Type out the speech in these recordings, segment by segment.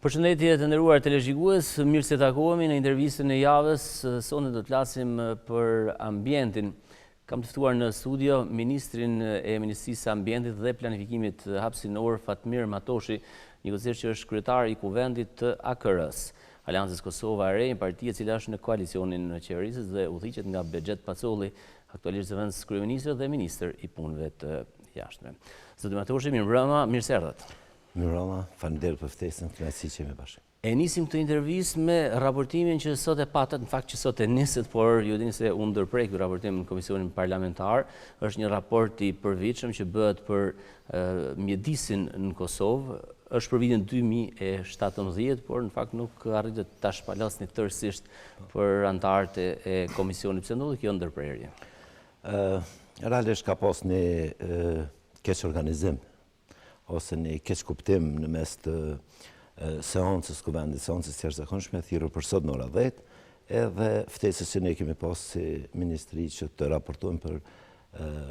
Përshëndetje të nderuar televizionistë, mirë se takohemi në intervistën e javës. Sonte do të flasim për ambientin. Kam të ftuar në studio ministrin e Ministrisë së Ambientit dhe Planifikimit Hapësinor, Fatmir Matoshi, njëkohësisht që është kryetar i kuvendit të AKR-s, Aleancës Kosova e Re, një parti e cila është në koalicionin në qeverisë dhe udhëhiqet nga Bexhet Pacolli, aktualisht zëvendës kryeministër dhe ministër i punëve të jashtme. Zoti Matoshi, mirëmbrëma, mirë se erdhët. Mirëmbrëma, faleminderit për ftesën, kënaqësi që jemi bashkë. E nisim këtë intervistë me raportimin që sot e patët, në fakt që sot e niset, por ju dini se u ndërprek ky raportim në Komisionin Parlamentar. Është një raport i përvitshëm që bëhet për mjedisin në Kosovë. Është për vitin 2017, por në fakt nuk arritët ta shpalosni tërësisht për anëtarët e Komisionit. Pse ndodhi kjo ndërprerje? Realisht ka pas një keq organizim ose një keq kuptim në mes të seancës kuvendit, seancës jashtëzakonshme, thirrur për sot në ora 10, edhe ftesës që ne kemi pas si ministri që të raportojmë për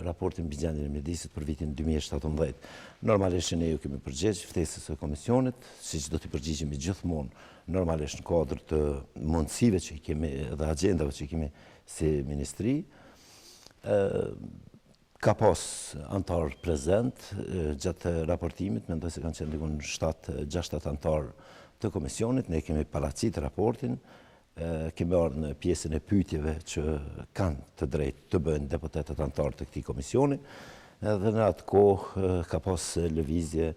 raportin mbi gjendjen e mjedisit për vitin 2017. Normalisht ne ju kemi përgjigj ftesës së komisionit, siç do t'i përgjigjemi gjithmonë, normalisht në kuadër të mundësive që kemi dhe agjendave që kemi si ministri. Ka pas antar prezent gjatë raportimit, mendoj se kanë qenë diku 6-7 antar të komisionit, ne kemi paraqit raportin, kemi ardhur në pjesën e pyetjeve që kanë të drejtë të bëjnë deputetët antar të këtij komisioni, edhe në atë kohë ka pas lëvizje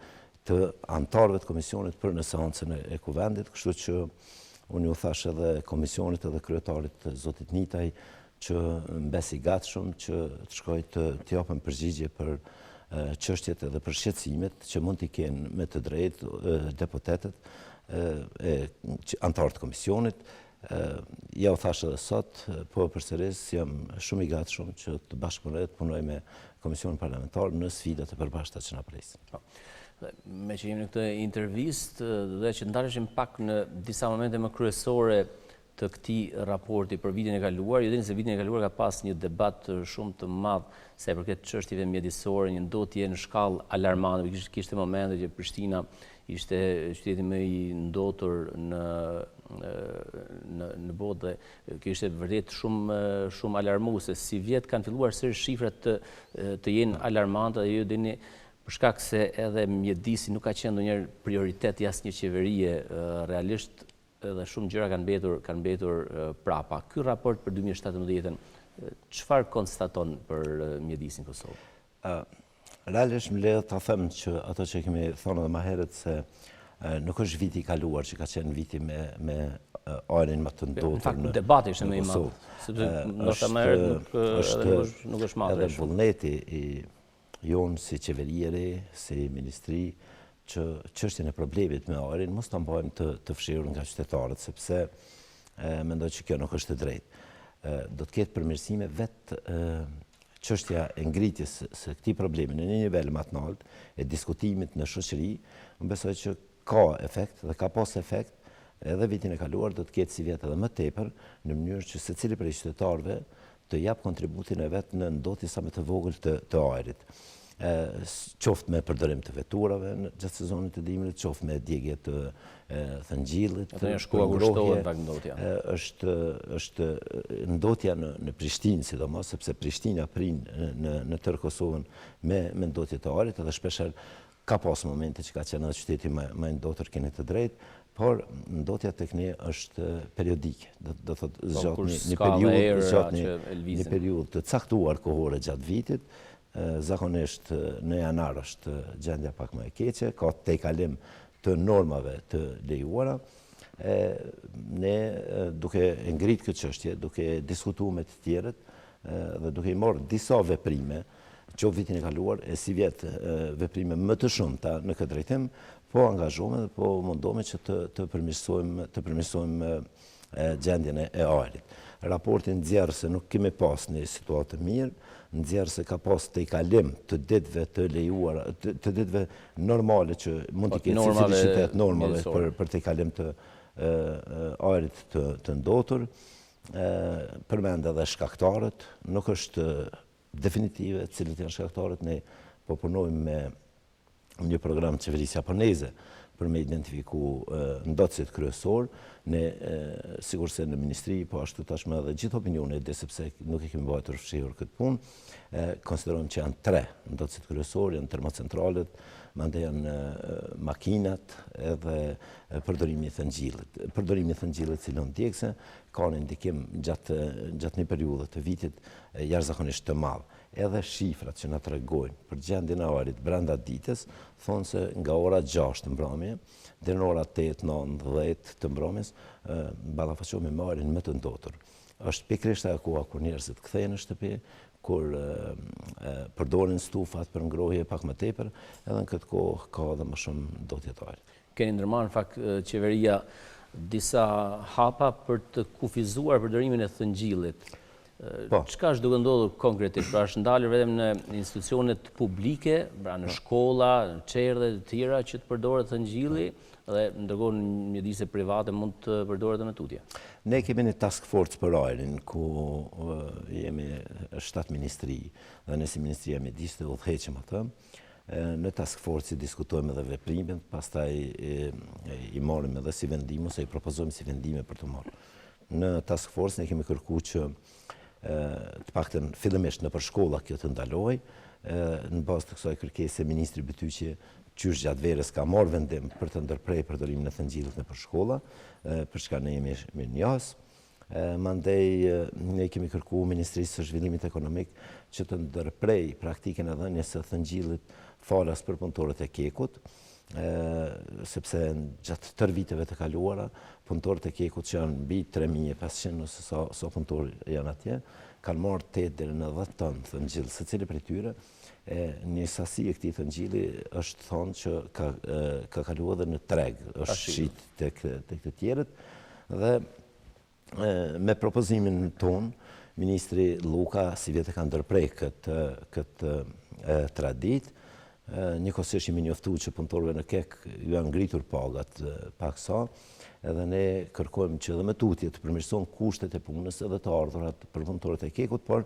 të antarëve të komisionit për në seancën e kuvendit, kështu që unë ju thash edhe komisionit edhe kryetarit zotit Nitaj që mbesi gatshëm që të shkoj të japën përgjigje për çështjet edhe për shqetësimet që mund t'i kenë me të drejtë deputetët antarë të komisionit. Ja u thash edhe sot, po përsëris jam shumë i gatshëm që të bashkëpunoj të punoj me Komisionin Parlamentar në sfidat e përbashkëta që na presin. Me që jemi në këtë intervistë, dhe që ndaleshim pak në disa momente më kryesore të këtij raporti për vitin e kaluar. Ju dini se vitin e kaluar ka pas një debat shumë të madh sa i përket çështjeve mjedisore, një ndotje në shkallë alarmante. Kishte momente që Prishtina ishte qyteti më i ndotur në botë dhe kjo ishte vërtet shumë alarmuese. Si vjet kanë filluar sërish shifrat të jenë alarmante dhe ju dini për shkak se edhe mjedisi nuk ka qenë ndonjëherë prioritet i asnjë qeverie realisht, dhe shumë gjëra kanë mbetur prapa. Ky raport për 2017-ën çfarë konstaton për mjedisin Kosovë? Realisht më le ta them që ato që kemi thënë edhe më herët se nuk është viti i kaluar që ka qenë viti me ajrin më të ndotur. Në fakt debati ishte më i madh, sepse ndoshta më herët nuk është madh. Edhe vullneti i jon si qeverieri, si ministri, që çështjen e problemit me ajrin mos ta mbajmë të fshirur nga qytetarët, sepse mendoj që kjo nuk është e drejtë. Do të ketë përmirësime vetë çështja e ngritjes së këtij problemi në një nivel më të lartë, e diskutimit në shoqëri, unë besoj që ka efekt dhe ka pas efekt, edhe vitin e kaluar do të ketë si vjet edhe më tepër, në mënyrë që secili prej qytetarëve të jap kontributin e vet në ndotje sa më të vogël të ajrit. Qoftë me përdorim të veturave gjatë sezonit të dimrit, qoftë me djegje të thëngjillit, është ndotja në Prishtinë, sidomos sepse Prishtina prin në tërë Kosovën me ndotje të ajrit, edhe shpeshherë ka pas momente që ka qenë edhe qyteti më i ndotur, keni të drejtë, por ndotja tek ne është periodike, do thotë zgjat një periudhë të caktuar kohore gjatë vitit. Zakonisht në janar është gjendja pak më e keqe, ka tejkalim të normave të lejuara. Ne duke ngrit këtë çështje, duke diskutuar me të tjerët dhe duke i marrë disa veprime, që vitin e kaluar e si vjet veprime më të shumta në këtë drejtim, po angazhohemi dhe po mundohemi që të përmirësojmë gjendjen e ajrit. Raporti nxjerr se nuk kemi pas një situatë të mirë, nxjerr se ka pas tejkalim të ditëve të lejuara, të ditëve normale që mund të ketë secili qytet normale për tejkalim të ajrit të ndotur. Përmend edhe shkaktarët, nuk është definitive cilët janë shkaktarët, ne po punojmë me një program të qeverisë japoneze për me identifiku ndotësit kryesor, ne sigur se në ministri, po ashtu tashmë edhe gjithë opinionet, dhe sepse nuk e kemi bajtur fshihur këtë punë, konsiderojmë që janë 3 ndotësit kryesor, janë termocentralet, mande janë makinat edhe përdorimi i thëngjillit. Përdorimi i thëngjillit cilën ndjekse ka një ndikim gjatë një periudhë të vitit jashtëzakonisht të madh. Edhe shifrat që na tregojnë për gjendjen e ajrit brenda ditës thonë se nga ora 6 të mbrëmje deri në ora 8, 9, 10 të mbrëmjes ballafaqohemi me ajrin më të ndotur. Është pikërisht ajo koha kur njerëzit kthehen në shtëpi, kur përdorin stufat për ngrohje pak më tepër, edhe në këtë kohë ka edhe më shumë ndotje të ajrit. Keni ndërmarrë në fakt qeveria disa hapa për të kufizuar përdorimin e thëngjillit. Çka është duke ndodhur konkretisht? Pra është ndalur vetëm në institucionet publike, pra në shkolla, në çerdhe të tjera që të përdoret thëngjilli, dhe ndërkohë në mjedise private mund të përdoret edhe me tutje. Ne kemi një task force për ajrin, ku jemi 7 ministri, dhe ne si Ministria e Mjedisë të udhëheqim atë. Në task force i diskutojmë edhe veprimet, pastaj i marrim edhe si vendim ose i propozojmë si vendime për të marrë. Në task force ne kemi kërkuar që të paktën fillimisht në përshkolla kjo të ndaloj, në bazë të kësaj kërkese ministri Bytyqi qysh gjatë verës ka marrë vendim për të ndërprej përdorimin e thëngjillit në përshkolla, për çka ne jemi mirënjohës. Mandej ne kemi kërkuar Ministrisë së Zhvillimit Ekonomik që të ndërprej praktikën e dhënies së thëngjillit falas për punëtorët e kekut, sepse gjatë tërë viteve të kaluara, punëtorët e kekut që janë mbi 3500 ose sa punëtorë janë atje, kanë marrë 8 deri në 10 tonë thëngjill, secili prej tyre. Një sasi e këtij thëngjilli është thonë që ka kaluar edhe në treg, është shit tek të tjerët, dhe me propozimin ton, Ministri Luka si vjetë ka ndërprej këtë tradit, njëkohësisht jemi njoftuar që punëtorëve në kek ju janë ngritur pagat pak sa, edhe ne kërkojmë që edhe me tutje të përmirësohen kushtet e punës edhe të ardhurat për punëtorët e kekut, por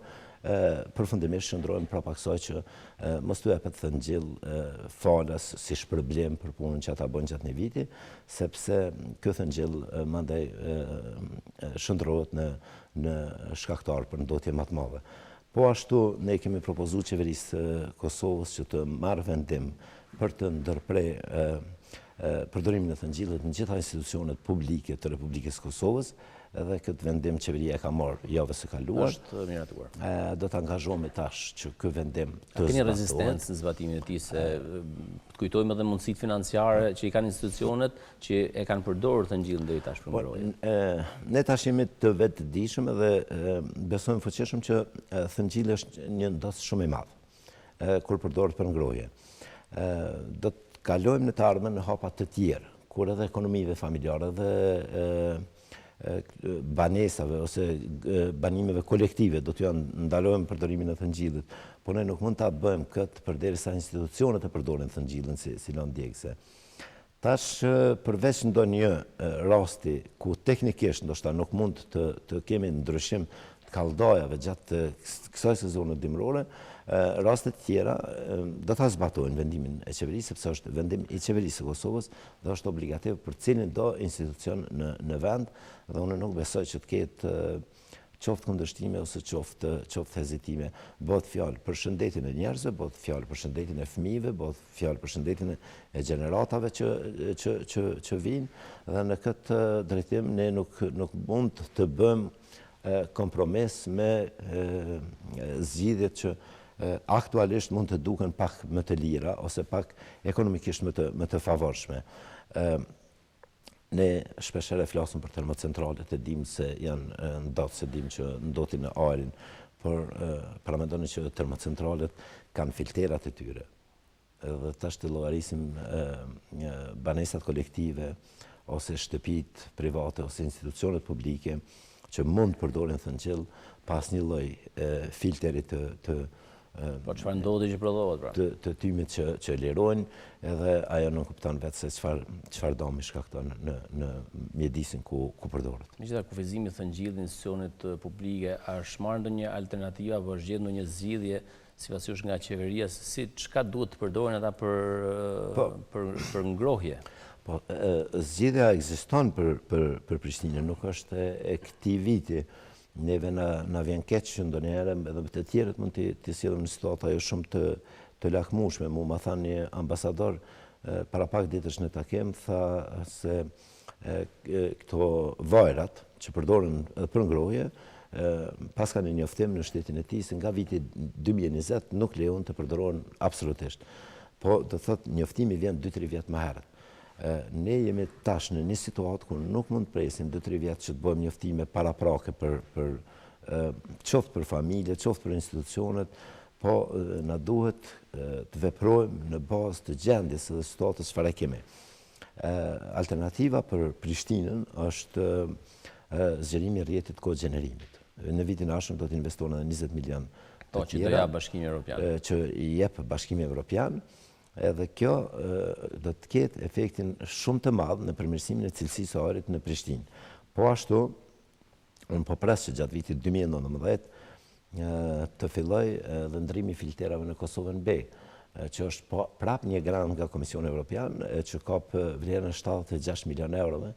përfundimisht shndrohem prapa kësaj që mos t'u jepet thëngjill falas si shpërblim për punën që ata bëjnë gjatë një viti, sepse ky thëngjill mandej shndrohet në shkaktar për ndotje më të madhe. Po ashtu ne kemi propozuar qeverisë Kosovës që të marrë vendim për të ndërprej përdorimin e thëngjillit në gjitha institucionet publike të Republikës Kosovës, edhe këtë vendim qeveria ka marrë javën e kaluar. Është miratuar. Do të angazhohemi tash që ky vendim të zbatohet. Keni rezistencë në zbatimin e tij, se kujtojmë edhe mundësitë financiare që i kanë institucionet që e kanë përdorur thëngjillin deri tash për ngrohje. Ne tash jemi të vetëdijshëm edhe besojmë fuqishëm që thëngjilli është një ndos shumë i madh kur përdoret për ngrohje. Do të kalojmë në të ardhmen në hapa të tjerë, kur edhe ekonomive familjare dhe banesave ose banimeve kolektive do të janë ndalojmë përdorimin e thëngjillit, por ne nuk mund ta bëjmë këtë përderisa institucionet e përdorin thëngjillin si lëndjekse. Tash përveç ndonjë rasti ku teknikisht ndoshta nuk mund të kemi ndryshim të kaldajave gjatë kësaj sezone dimrore, rastet tjera do ta zbatojnë vendimin e qeverisë, sepse është vendim i qeverisë së Kosovës dhe është obligativ për cilin do institucion në vend, dhe unë nuk besoj që të ketë qoftë kundërshtime ose qoftë hezitime. Bëhet fjalë për shëndetin e njerëzve, bëhet fjalë për shëndetin e fëmijëve, bëhet fjalë për shëndetin e gjeneratave që vinë, dhe në këtë drejtim ne nuk mund të bëjmë kompromis me zgjidhjet që aktualisht mund të duken pak më të lira ose pak ekonomikisht më të favorshme. Ne shpeshherë flasim për termocentralet, e dim se janë ndotë, se dim që ndotin në ajrin, por paramendoni që termocentralet kanë filterat e tyre. Dhe tash të llogarisim banesat kolektive ose shtëpit private ose institucionet publike që mund përdorin thëngjill pas një lloj filteri Po çfarë ndodhi që prodhohet pra? Të tymit që lirojnë, edhe ajo nuk kupton vetë se çfarë dëmi shkakton në mjedisin ku përdoret. Megjithatë, kufizimi i thëngjillit në institucionet publike, a është marrë ndonjë alternativë apo është gjetur ndonjë zgjidhje sipas nga qeveria se çka duhet të përdoren ata për ngrohje? Po, zgjedhja ekziston për Prishtinën, nuk është e këtij viti. Neve na vjen keq që ndonjëherë edhe të tjerët mund të sillen në situata jo shumë të lakmueshme. Mu ma tha një ambasador para pak ditësh në takim, tha se këto vajrat që përdoren edhe për ngrohje, pas ka një njoftim në shtetin e tij se nga viti 2020 nuk lejon të përdorohen absolutisht. Po do thotë njoftimi vjen 2-3 vjet më herët. Ne jemi tash në një situatë ku nuk mund të presim 2-3 vjet që të bëjmë njoftime paraprake për qoftë për familje, qoftë për institucionet, po na duhet të veprojmë në bazë të gjendjes dhe situatës çfarë kemi. Alternativa për Prishtinën është zgjerimi i rrjetit kogenerimit. Në vitin e ardhshëm do të investohen edhe 20 milion Po që do jap Bashkimi Evropian. Që i jep Bashkimi Evropian. Edhe kjo do të ketë efektin shumë të madh në përmirësimin e cilësisë së ajrit në Prishtinë. Po ashtu, unë po pres që gjatë vitit 2019 të filloj dhe ndrimi i filterave në Kosovën B, që është prap një grant nga Komisioni Evropian, që ka vlerën 76 milion eurove,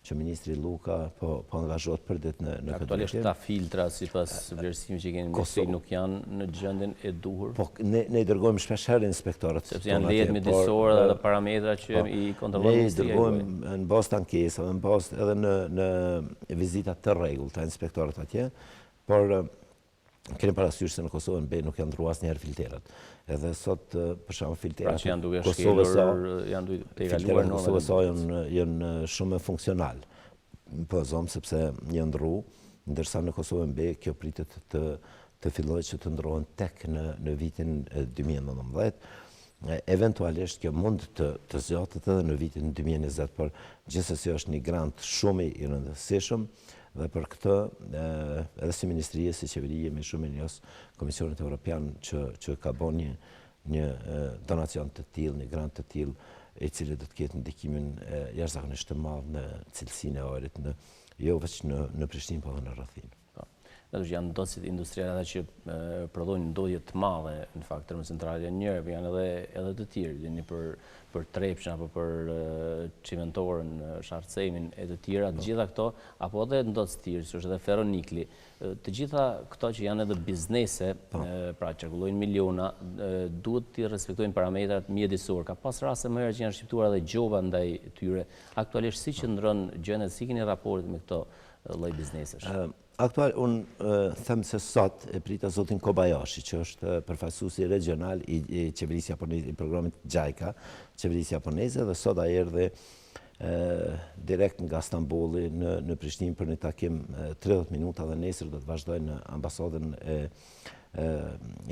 që ministri Luka po angazhohet për ditë në këtë Aktualisht ta filtra sipas vlerësimit që keni ministri nuk janë në gjendjen e duhur. Po ne i dërgojmë shpesh herë inspektorët. Sepse janë lejet mjedisorë dhe parametra që i kontrollon ministria. Ne i dërgojmë në bazë të ankesave, në bazë edhe në vizita të rregullta inspektorët atje, por keni parasysh se në Kosovën B nuk janë ndruar asnjëherë filterat. Edhe sot për shembull filterat që janë duke shkelur, janë duke të kaluar në Kosovës janë shumë funksional. Po zonë sepse janë ndruar, ndërsa në Kosovën B kjo pritet të fillojë që të ndrohen tek në vitin 2019. Eventualisht kjo mund të zgjatet edhe në vitin 2020, por gjithsesi është një grant shumë i rëndësishëm. Dhe për këtë, edhe si Ministrie, si qeveri, jemi shumë njës Komisionit Evropian që ka bon një donacion të tillë, një grant të tillë, i cili do të ketë ndikimin jashtëzakonisht të madh në cilësinë e ajrit, jo vetëm në Prishtinë, por edhe në rrethin. Janë ndotësit industriale që prodhojnë ndodhje të madhe, në fakt, termocentrale janë njëre, por janë edhe të tjerë, janë për trepshin apo për çimentorën, shartsemin e të tjera, të gjitha këto, apo edhe ndotës të tjerë, që është edhe ferronikli, të gjitha këto që janë edhe biznese, pra qarkullojnë miliona, duhet të respektojnë parametrat mjedisor. Ka pas raste më herë që janë shqiptuar edhe gjoba ndaj tyre. Aktualisht si që ndron gjendjet, si keni raportet me këto lloj biznesesh? Aktual, unë them se sot e prita zotin Kobayashi, që është përfaqësuesi regional i qeverisë japoneze, i programit JICA, qeverisë japoneze, dhe sot ai erdhi direkt nga Stambolli në Prishtinë për një takim 30 minuta dhe nesër do të vazhdojnë në ambasadën e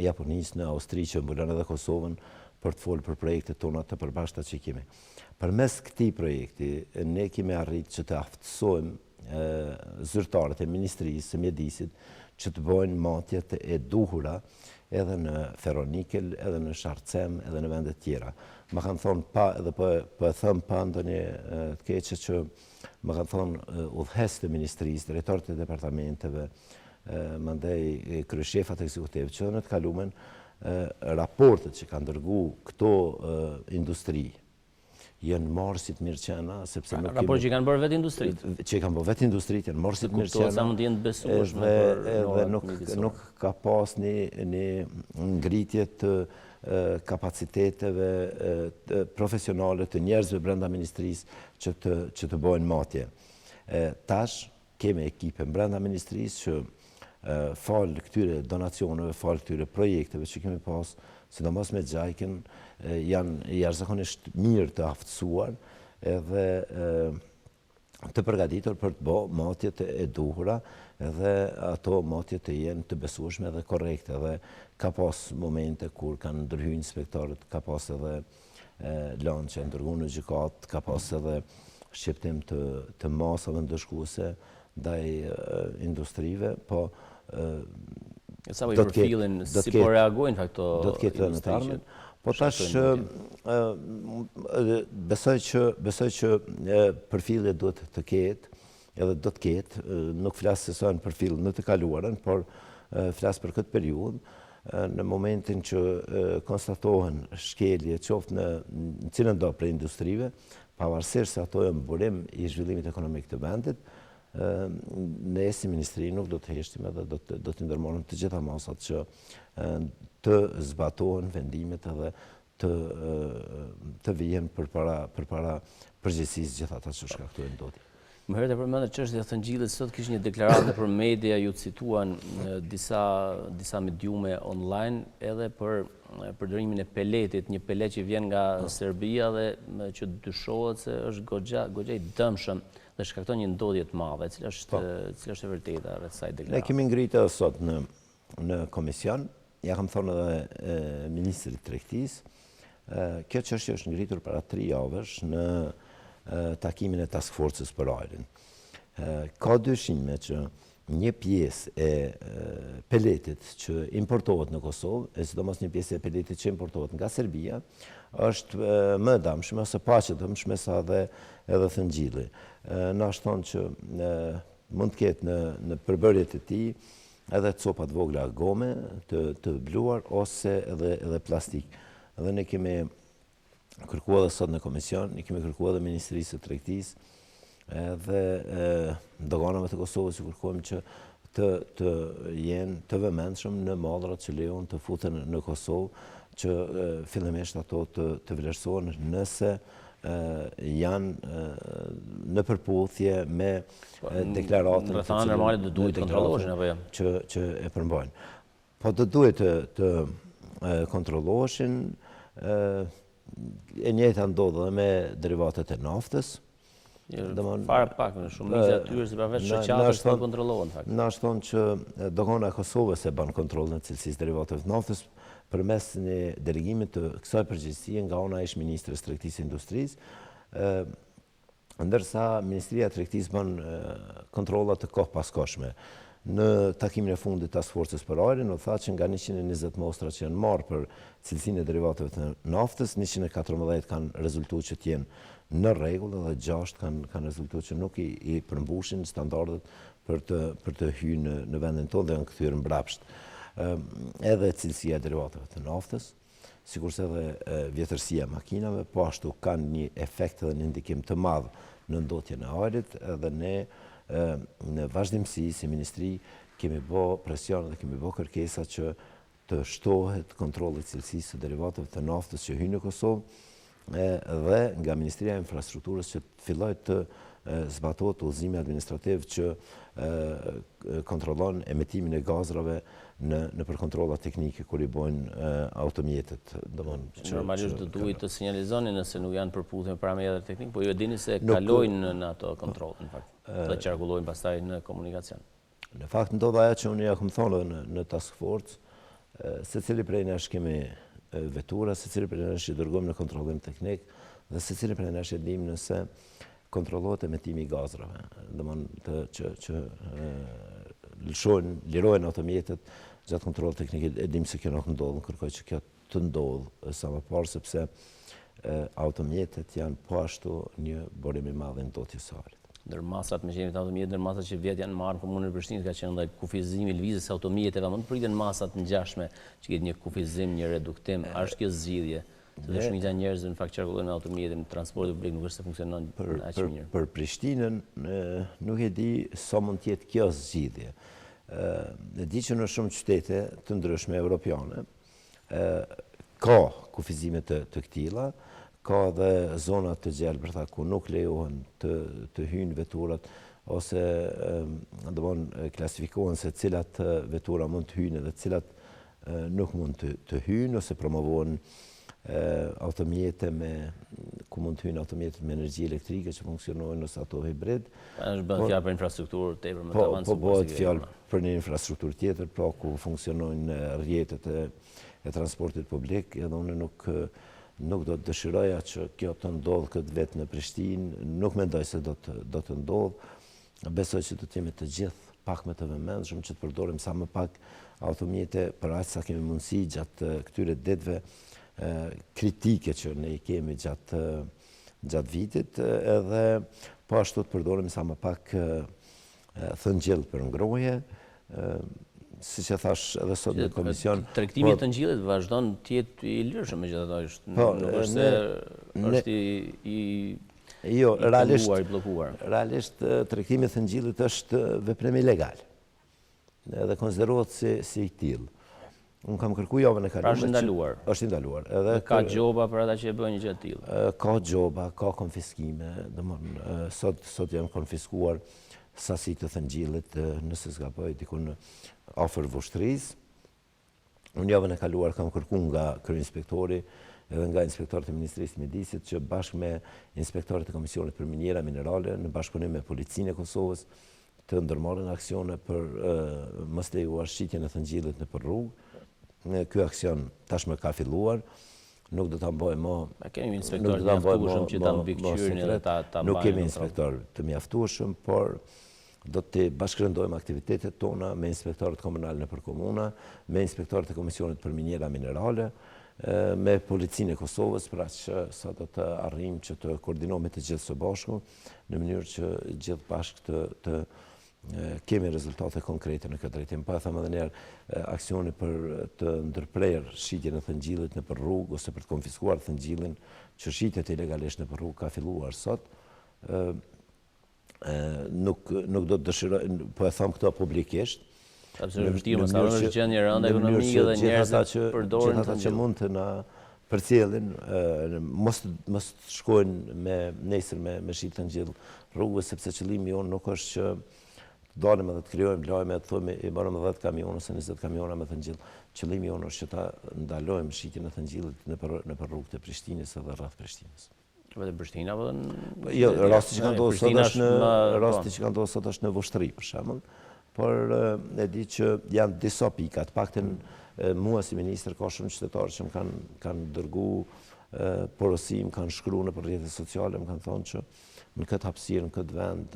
Japonisë në Austri që mbulon edhe Kosovën për të folur për projektet tona të përbashkëta që kemi. Përmes këtij projekti ne kemi arritur që të aftësojmë zyrtarët e Ministrisë së Mjedisit që të bëjnë matjet e duhura edhe në ferronikel, edhe në shartcem, edhe në vende tjera. Më kanë thonë pa, edhe po e thëmë pa ndonjë të keqe që më kanë thonë udhëhes të Ministrisë, drejtorët e departamenteve, mandej kryeshefat ekzekutiv, që në të kalumen raportet që kanë dërgu këto industri, janë marrë si të mirëqena, sepse nuk kemi... Raport që kanë bërë vetë industritë? Që kanë bërë vetë industritë, janë marrë si të mirëqena. Kuptohet sa mund të jenë të besueshme edhe nuk ka pas një ngritje të kapaciteteve profesionale të njerëzve brenda ministrisë që të bëjnë matje. Tash kemi ekipe brenda ministrisë që falë këtyre donacioneve, falë këtyre projekteve që kemi pas, sidomos me JICA-n, janë jashtëzakonisht mirë të aftësuar edhe të përgatitur për të bërë matjet e duhura, edhe ato matjet të jenë të besueshme dhe korrekte. Dhe ka pas momente kur kanë ndërhyrë inspektorët, ka pas edhe lanë që ndërguar në gjykatë, ka pas edhe shqiptim të masave ndëshkuese ndaj industrive, po sa i përfillin, si po reagojnë këto industri? Po tash besoj që përfillje duhet të ketë, edhe do të ketë, nuk flasë se sa në përfill në të kaluarën, por flasë për këtë periudhë, në momentin që konstatohen shkelje qoftë në cilën do për industrive, pavarësisht se ato e burim i zhvillimit ekonomik të vendit, ne si ministri nuk do të heshtim edhe do të ndërmarrim të gjitha masat që të zbatohen vendimet edhe të vijen përpara përgjegjësisë gjithë ata që shkaktojnë ndotje. Më herët e përmendët çështja e Thëngjillit, sot kishte një deklaratë për media, ju cituan disa mediume online edhe për përdorimin e peletit, një pelet që vjen nga Serbia dhe që dyshohet se është goxha i dëmshëm dhe shkakton një ndodhje të madhe. Cila është e vërteta rreth kësaj deklarate? Ne kemi ngritur sot në komision, ja kam thonë edhe ministrit tregtisë, kjo çështje është ngritur para 3 javësh në takimin e task forces për ajrin. Ka dyshime që një pjesë e peletit që importohet në Kosovë, e sidomos një pjesë e peletit që importohet nga Serbia, është më dëmshme ose paqe dëmshme sa edhe Thëngjilli. Na shton që mund të ketë në përbërjet e tij edhe copat vogla gome të bluar ose edhe plastik. Dhe ne kemi kërkuar edhe sot në komision, ne kemi kërkuar edhe Ministrisë së Tregtisë dhe doganave të Kosovës që kërkojmë që të jenë të vëmendshëm në mallrat që lejon të futen në Kosovë, që fillimisht ato të vlerësohen nëse janë në përputhje me deklaratën rrethana normale do duhet të kontrollohen apo jo? Që e përmbajnë. Po do duhet të kontrolloheshin. E njëjta ndodh edhe me derivatet e naftës. Fare pak, shumica e tyre sipas shoqatës nuk kontrollohen fakt. Na shton që dogana e Kosovës e bën kontrollin e cilësisë derivateve të naftës përmes një delegimi të kësaj përgjegjësie nga ana e ish-ministres Tregtisë e Industrisë, ndërsa Ministria e Tregtisë bën kontrolla të kohëpaskoshme. Në takimin e fundit të task forces për ajrin, u tha që nga 120 mostra që janë marrë për cilësinë e derivateve të naftës, 114 kanë rezultuar që të jenë në rregull dhe 6 kanë rezultuar që nuk i përmbushin standardet për të hyrë në vendin tonë dhe janë kthyer mbrapsht. Edhe cilësia e derivateve të naftës, sikurse edhe vjetërsia e makinave, po ashtu kanë një efekt dhe një ndikim të madh në ndotjen e ajrit dhe ne në vazhdimsi si ministri kemi bë presion dhe kemi bë kërkesa që të shtohet kontrolli i cilësisë së derivateve të naftës që hyjnë në Kosovë dhe nga Ministria e Infrastrukturës që të fillojë të zbatohet udhëzimi administrativ që kontrollon emetimin e gazrave në për kontrolla teknike kur i bojnë automjetet. Që normalisht do duhet të sinjalizoni nëse nuk janë përputhje me parametrat teknik, po ju e dini se kalojnë në ato kontroll në fakt dhe qarkullojnë pastaj në komunikacion. Në fakt ndodh ajo që unë ja kam thonë në task force, secili prej nesh kemi vetura, secili prej nesh i dërgojmë në kontrollim teknik dhe secili prej nesh e dim nëse kontrollohet emetimi i gazrave. Domthonë që lirojnë automjetet gjatë kontrollit teknik, e dim se kjo nuk ndodh, kërkoj që kjo të ndodh sa më parë sepse automjetet janë po ashtu një burim i madh i ndotjes së ajrit. Ndërmasat me qenit automjetet, ndërmasat që vetë janë marrë në komunën e Prishtinës, ka qenë ndaj kufizimi i lëvizjes autometeve, mund të priten masat ngjashme që ketë një kufizim, një reduktim, a është kjo zgjidhje? Dhe shumica e njerëzve në fakt qarkullojnë me automjete, në transporti publik nuk është se funksionon aq mirë. Për Prishtinën nuk e di sa mund të jetë kjo zgjidhje. E di që në shumë qytete të ndryshme evropiane ka kufizime të këtilla, ka dhe zonat të gjelbërta ku nuk lejohen të hyjnë veturat ose klasifikohen se cilat vetura mund të hyjnë dhe cilat nuk mund të hyjnë ose promovohen automjete ku mund të hyjnë automjete me energji elektrike që funksionojnë ose ato hibrid. Është bën fjalë për infrastrukturë tepër më të avancuar. Po bëhet fjalë për një infrastrukturë tjetër, pra ku funksionojnë rrjetet e transportit publik, edhe unë nuk do të dëshiroja që kjo të ndodhë këtë vetë në Prishtinë, nuk mendoj se do të ndodhë. Besoj që do të jemi të gjithë pak me të vëmendshëm që të përdorim sa më pak automjete për aq sa kemi mundësi gjatë këtyre ditëve kritike që ne i kemi gjatë vitit, edhe po ashtu të përdorim sa më pak thëngjill për ngrohje. Siç e thash edhe sot në komision, tregtimi i thëngjillit vazhdon të jetë i lirshëm megjithatë, nuk është se është Jo, penguar, i bllokuar? Realisht, tregtimi i thëngjillit është veprim ilegal. Edhe konsiderohet si i tillë. Unë kam kërku javën e kaluar. Pra është ndaluar? Është ndaluar. Ka gjoba për ata që e bëjnë një gjë të tillë? Ka gjoba, ka konfiskime. Sot janë konfiskuar sasi të thëngjillit, nëse s'gaboj, dikun afër Vushtrisë. Unë javën e kaluar kam kërku nga kryeinspektori edhe nga inspektorët e Ministrisë të Mjedisit që bashkë me inspektorët e Komisionit për Minjera Minerale në bashkëpunim me Policinë e Kosovës të ndërmarrin aksione për mos lejuar shitjen e thëngjillit nëpër rrugë. Ky aksion tashmë ka filluar. Nuk do ta mbajmë më. Kemi inspektorë të mjaftueshëm që ta mbikëqyrin edhe ta mbajnë. Nuk kemi inspektorë të mjaftueshëm, por do të bashkërëndojmë aktivitetet tona me inspektorët komunal nëpër komuna, me inspektorët e Komisionit për Minjera Minerale, me Policinë e Kosovës, pra që sa do të arrijmë që të koordinohemi të gjithë së bashku në mënyrë që gjithë bashkë të kemi rezultate konkrete në këtë drejtim. Pa e thamë edhe njerë aksioni për të ndërprerë shitjen e thëngjillit nëpër rrugë ose për të konfiskuar thëngjillin që shitet ilegalisht nëpër rrugë ka filluar sot. Nuk do të dëshiroj, po e thamë këto publikisht. Absolutisht vërtet, mos harroni është gjendje e rënda ekonomike dhe njerëzit përdorin ata që mund të na përcjellin, mos shkojnë nesër me shit thëngjill rrugës, sepse qëllimi jonë nuk është që dalim edhe të krijojmë lajme të thomi i marrëm 10 kamiona ose 20 kamiona me thëngjill. Qëllimi jonë është që ta ndalojmë shitjen e thëngjillit nëpër rrugët e Prishtinës edhe rreth Prishtinës. Vetëm Prishtina apo? Jo, rasti që ka ndodhur sot është në Vushtri për shembull, por e di që janë disa pika, të paktën mua si ministër ka shumë qytetarë që më kanë dërguar porosim, kanë shkruar nëpër rrjetet sociale, më kanë thonë që në këtë hapësirë, në këtë vend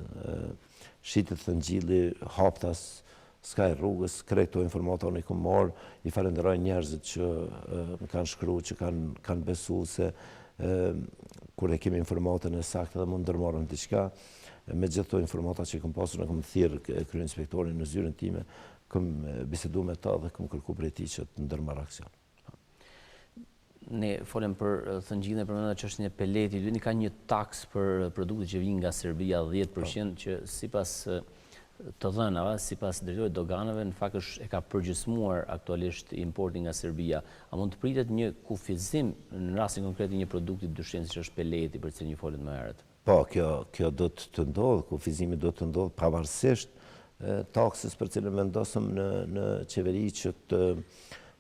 shitet thëngjilli, haptas s'ka rrugës, këto informata unë i kam marrë, i falenderoj njerëzit që më kanë shkruar, që kanë besuar se kur e kemi informatën e saktë dhe mund ndërmarrëm diçka. Me gjithë këto informata që kam pasur, kam thirrë kryeinspektorin në zyrën time, kam biseduar me ta dhe kam kërkuar prej tij që të ndërmarrë aksion. Ne folem për thëngjillin, përmendëm çështjen e peletit. Dini ka një taks për produktet që vijnë nga Serbia 10% që sipas të dhënave, sipas drejtorit doganave, në fakt e ka përgjysmuar aktualisht importi nga Serbia. A mund të pritet një kufizim në rastin konkret të një produkti dyshim siç është peleti për cilin ju folët më herët? Po, kjo do të ndodhë, kufizimi do të ndodhë pavarësisht taksës për cilën vendosëm në qeveri që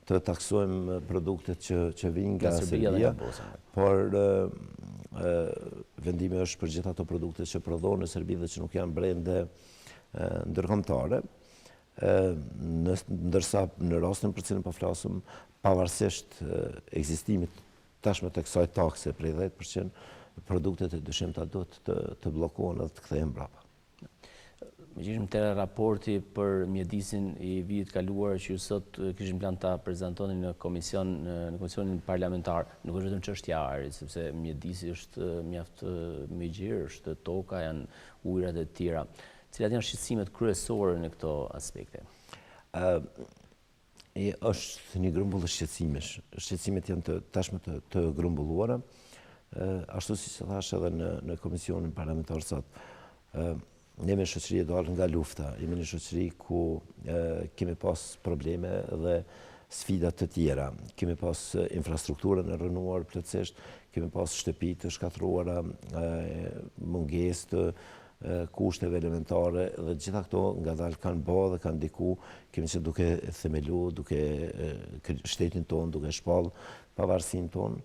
të taksojmë produktet që vijnë nga Serbia, por vendimi është për gjithë ato produktet që prodhohen në Serbi dhe që nuk janë brende ndërkombëtare, ndërsa në rastin për cilën po flasim, pavarësisht ekzistimit tashmë të kësaj takse prej 10%, produktet e dyshimta do të bllokohen dhe të kthehen mbrapa. Me që ishim të raporti për mjedisin i vitit kaluar që ju sot kishim plan ta prezantonin në komisionin parlamentar, nuk është vetëm çështja e arit, sepse mjedisi është mjaft më gjerë, është toka, janë ujërat e tjera. Cilat janë shqetësimet kryesore në këto aspekte? Është një grumbull të shqetësimesh. Shqetësimet janë tashmë të grumbulluara. Ashtu si që thash edhe në komisionin parlamentar sot, ne me shoqëri e dalë nga lufta, jemi një shoqëri ku kemi pas probleme dhe sfidat të tjera. Kemi pas infrastrukturën e rënuar plotësisht, kemi pas shtëpi të shkatruara, mungesë të kushteve elementare dhe gjitha këto nga dalë kanë bë dhe kanë ndiku, kemi që duke themelu, duke shtetin tonë, duke shpall pavarësinë tonë.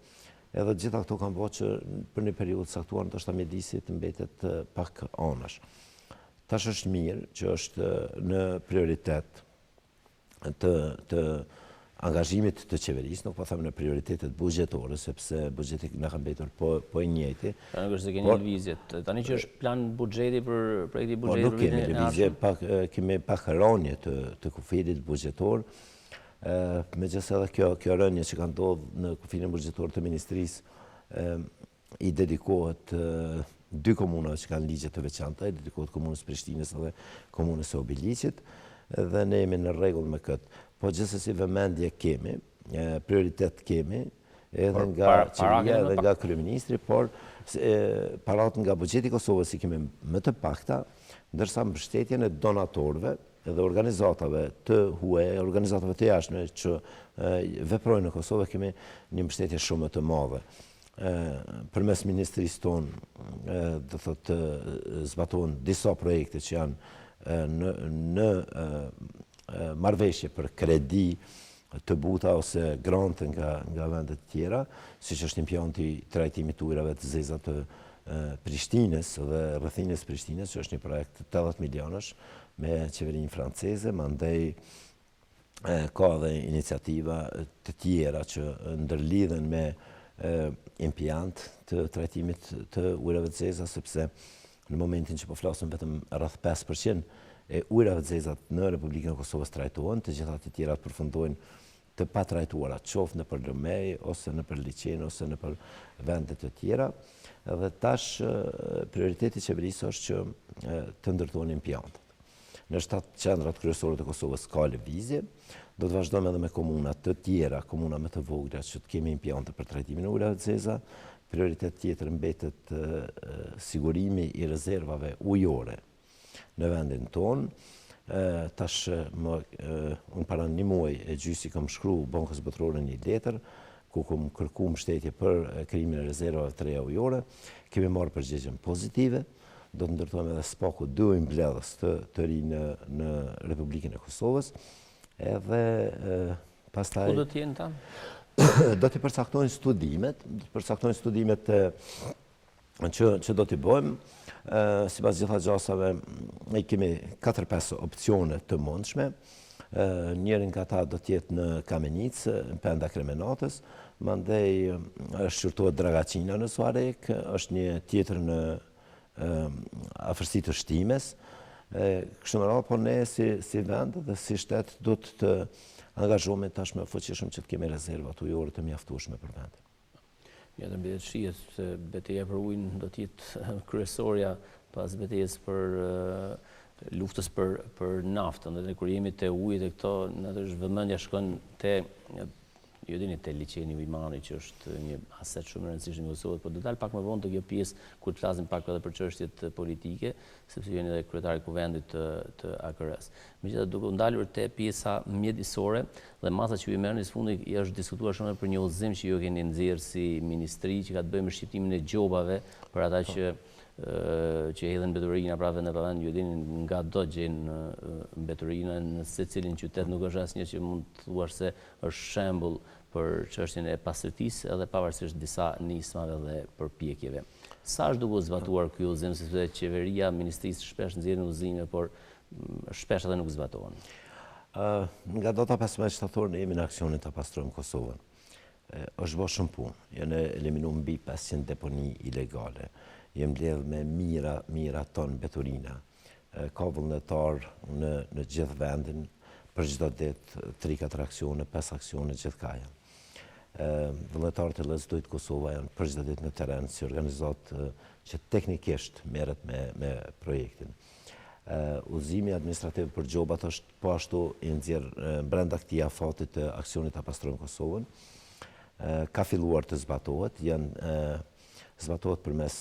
Edhe gjitha këto kanë bërë që për një periudhë caktuar ndoshta mjedisi të mbetet pak anash. Tash është mirë që është në prioritet të angazhimit të qeverisë, nuk po them në prioritetet buxhetore, sepse buxheti na ka mbetur po i njëjti. Pra nuk është se keni lëvizje. Tani që është plan buxheti për projekti buxheti. Nuk kemi lëvizje, kemi pak rënje të kufirit buxhetor. Megjithëse edhe kjo rënje që ka ndodhur në kufirin buxhetor të ministrisë i dedikohet 2 komuna që kanë ligje të veçanta, i dedikohet komunës Prishtinës dhe komunës së Obiliqit, dhe ne jemi në rregull me këtë. Po gjithsesi vëmendje kemi, prioritet kemi, edhe nga qeveria, edhe nga kryeministri, por parat nga buxheti i Kosovës i kemi më të pakta, ndërsa mbështetjen e donatorëve edhe organizatave të huaja, organizatave të jashtme që veprojnë në Kosovë, kemi një mbështetje shumë të madhe. Përmes ministrisë tonë, do thotë, zbatohen disa projekte që janë në marrëveshje për kredi të buta ose grante nga vendet tjera, siç është impjanti i trajtimit të ujrave të zeza të Prishtinës dhe rrëthines Prishtinës, që është një projekt 80 milionësh me qeverinë franceze, mandej ka dhe iniciativa të tjera që ndërlidhen me impjant të trajtimit të ujrave të zeza, sepse në momentin që po flasëm vetëm rreth 5% e ujrave të zeza në Republikën e Kosovës trajtohen, të gjitha të tjerat përfundojnë të patrajtuara, qoftë në për Lëmej, ose në për Liçen, ose në për vendet të tjera. Dhe tash prioriteti i qeverisë është që të ndërtohen impjantat. Në 7 qendrat kryesore të Kosovës ka lëvizje, do të vazhdojmë edhe me komuna të tjera, komuna më të vogla që të kemi impjante për trajtimin e ujrave të zeza. Prioritet tjetër mbetet sigurimi i rezervave ujore në vendin tonë. Tash unë para një muaj e gjysë kam shkruar Bankës Botërore një letër ku kam kërkuar mbështetje për krijimin e rezervave të reja ujore. Kemi marrë përgjigjen pozitive. Do të ndërtojmë edhe spaku 2 mbledhës të ri në Republikën e Kosovës. Edhe pastaj ku do të jenë ta? Do të përcaktojnë studimet që do t'i bëjmë. Sipas gjitha gjasave, kemi 4-5 opcione të mundshme. Njërin nga ta do t'jetë në Kamenicë, në penda Kremenatës, mandej është qyrtohet Dragacina në Suarek, është një tjetër në afërsi të Shtimes. Kështu me radhë, po ne si vend dhe si shtet do të angazhohemi tash më fuqishëm që të kemi rezervat ujore të mjaftueshme për vendin. Ja të mbetet shihet se betejë për ujin do të jetë kryesorja pas betejës për luftës për naftën. Dhe kur jemi te uji dhe këto, natësh vëmendja shkon te ju dini te liçeni Ujmani, që është një aset shumë i rëndësishëm në Kosovë, por do dal pak më vonë te kjo pjesë kur të flasim pak edhe për çështjet politike, sepse vjen edhe kryetari i kuvendit të AKR-s. Megjithatë, duke u ndalur te pjesa mjedisore dhe masa që ju merrni së fundi, është diskutuar shumë për një udhëzim që ju keni nxjerrë si ministri, që ka të bëjë me shqiptimin e gjobave për ata që hedhin mbeturina pra vend e pa vend. Ju dini nga do gjejnë mbeturina në secilin qytet, nuk është asnjë që mund të thuash se është shembull për çështjen e pastërtisë, edhe pavarësisht disa nismave dhe përpjekjeve. Sa është duke u zbatuar ky udhëzim, sepse qeveria, ministrisë shpesh nxjerrin udhëzime, por shpesh edhe nuk zbatohen? Nga data 15 shtator ne jemi në aksionin ta pastrojmë Kosovën. Është bërë shumë punë. Janë eliminuar mbi 500 deponi ilegale. Jem mbledh me mira ton mbeturina. Ka vullnetar në gjithë vendin, për çdo ditë 3-4 aksione, 5 aksione gjithkaja. Vullnetarët e LSD-t Kosova janë për çdo ditë në terren si organizat që teknikisht merret me projektin. Udhëzimi administrativ për gjobat është po ashtu i nxjerr brenda këtij afati të aksionit ta pastrojmë Kosovën. Ka filluar të zbatohet, zbatohet përmes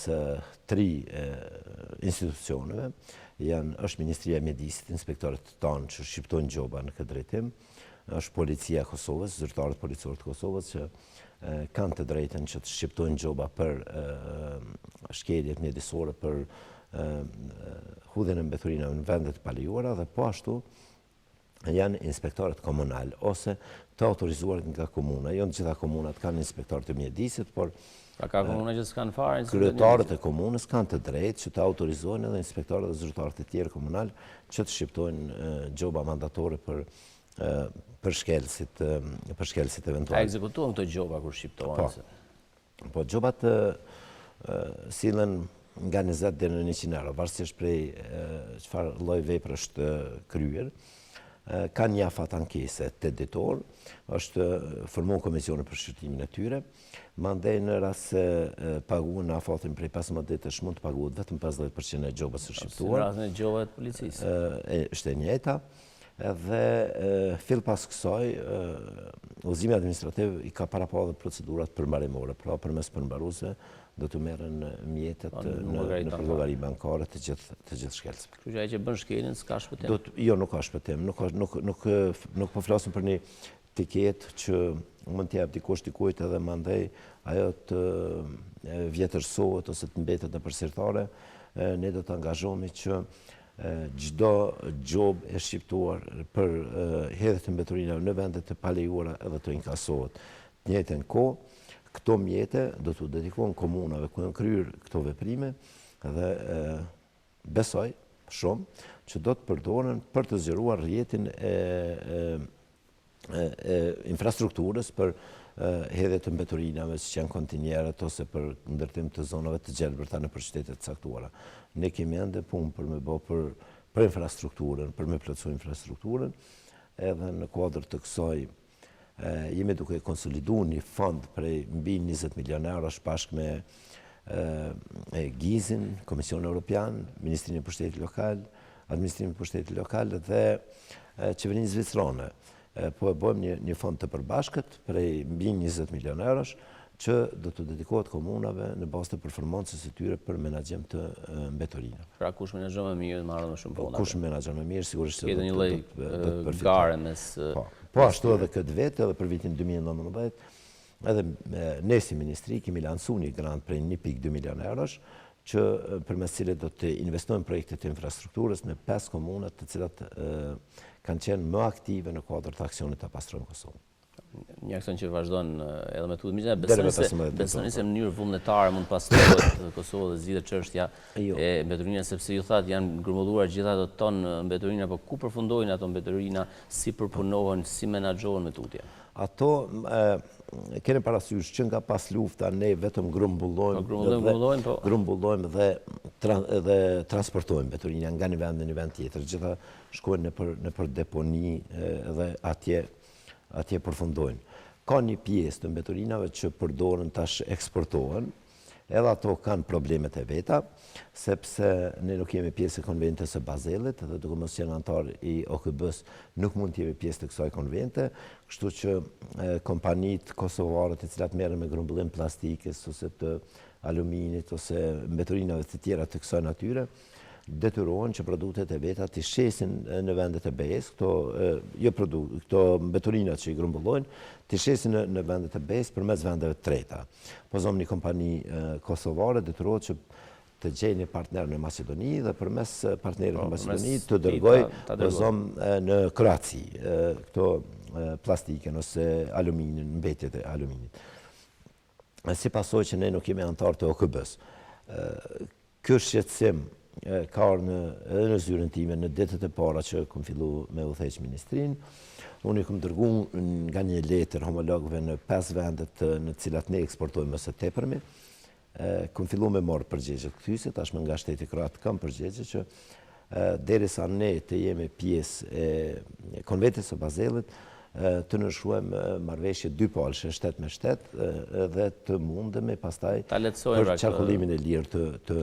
3 institucioneve. Është Ministria e Mjedisit, inspektorët tanë që shqiptojnë gjoba në këtë drejtim, është Policia e Kosovës, zyrtarët policorë të Kosovës që kanë të drejtën që të shqiptojnë gjoba për shkeljet mjedisore, për hudhjen e mbeturinave në vendet e palejuara, dhe po ashtu janë inspektorët komunal ose të autorizuar nga komuna. Jo në gjitha komunat kanë inspektorët e mjedisit, por ka komuna që s'kanë fare. Kryetarët e komunës kanë të drejtë që të autorizojnë edhe inspektorët dhe zyrtarët e tjerë komunal që të shqiptojnë gjoba mandatore për shkelësit eventual. A ekzekutohen këto gjoba kur shqiptohen? Po, gjobat sillen nga 20 deri në 100 euro, varësisht prej çfarë lloj vepre është kryer. Ka një afat ankese të ditor, është formuar komisioni për shqyrtimin e tyre, mandej në rast se paguhen në afatin prej 15 ditësh mund të paguhet vetëm 50% e gjobës së shqiptuar. Në rastin e gjobave të policisë. Është e njëjta. Dhe fill pas kësaj, udhëzimi administrativ i ka para pa dhe procedurat përmbarimore, pra përmes përmbaruesve do të merren mjetet në llogari bankare të gjithë shkelcëve. Kështu që ai që bën shkeljen s'ka shpëtim. Jo, nuk ka shpëtim, nuk po flasim për një tiketë që mund të jap dikush dikujt edhe mandej ajo të vjetërsohet ose të mbetet nëpër sirtare. Ne do të angazhohemi që çdo gjobë e shqiptuar për hedhje të mbeturinave në vendet të palejuara edhe të inkasohet. Në njëjtën kohë, këto mjete do t'u dedikohen komunave ku janë kryer këto veprime dhe besoj shumë që do të përdoren për të zgjeruar rrjetin e infrastrukturës për hedhje të mbeturinave që janë kontinierët ose për ndërtim të zonave të gjelbërta nëpër qytete të caktuara. Ne kemi ende punë për me bë për infrastrukturën, për me plotësu infrastrukturën, edhe në kuadër të kësaj jemi duke konsoliduar një fond prej mbi 20 milion eurosh bashkë me GIZ-in, Komisionin Evropian, Ministrinë e Pushtetit Lokal, Administrimin e Pushtetit Lokal dhe Qeverinë Zvicrane. Po e bëjmë një fond të përbashkët prej mbi 20 milion eurosh që do të dedikohet komunave në bazë të performancës së tyre për menaxhim të mbeturinave. Pra kush menaxhon më mirë marrë më shumë fonda. Kush menaxhon më mirë sigurisht do të përfitojë gare mes. Po ashtu edhe këtë vit edhe për vitin 2019 edhe ne si ministri kemi lansuar një grant prej 1.2 milion eurosh që përmes cilit do të investojmë projekte të infrastrukturës në 5 komuna të cilat kanë qenë më aktive në kuadër të aksionit të pastrojmë Kosovën. Një aksion që vazhdon edhe me tutje. Besoni se në mënyrë vullnetare mund pastrohet Kosova dhe zgjidhet çështja e mbeturinave sepse ju thatë janë grumbulluar gjithë ato tonë mbeturina, po ku përfundojnë ato mbeturina, si përpunohen, si menaxhohen me tutje? Ato keni parasysh që nga pas lufta ne vetëm grumbullojmë dhe transportojmë mbeturina nga një vend në një vend tjetër. Gjitha shkojnë nëpër deponi dhe atje përfundojnë. Ka një pjesë të mbeturinave që përdoren tash eksportohen, edhe ato kanë problemet e veta, sepse ne nuk jemi pjesë e konventës së Bazelit dhe duke mos qenë antar i OKB-s nuk mund të jemi pjesë të kësaj konvente, kështu që kompanitë kosovare të cilat merren me grumbullim plastikës ose të aluminit ose mbeturinave të tjera të kësaj natyre, detyrohen që produktet e veta të shesin në vendet e BE-s, këto mbeturinat që i grumbullojnë, të shesin në vendet e BE-s përmes vendeve të treta. Po zonë një kompani kosovare detyrohet që të gjejë një partner në Macedoni dhe përmes partnerit në Macedoni të dërgoj në Kroaci këto plastiken ose aluminin, mbetjet e aluminit. Si pasojë që ne nuk jemi antar të OKB-s. Ky shqetësim ka edhe në zyrën time në ditët e para që kam filluar me udhëheq ministrinë. Unë i kam dërguar nga një letër homologëve në 5 vendet në të cilat ne eksportojmë së tepërmi. Kam filluar me marrë përgjigje kthyse, tashmë nga shteti kroat kam përgjigje që derisa ne të jemi pjesë e konventës së Bazelit, të nënshkruajmë marrëveshje dypalshe, shtet me shtet, dhe të mundemi pastaj për qarkullimin e lirë të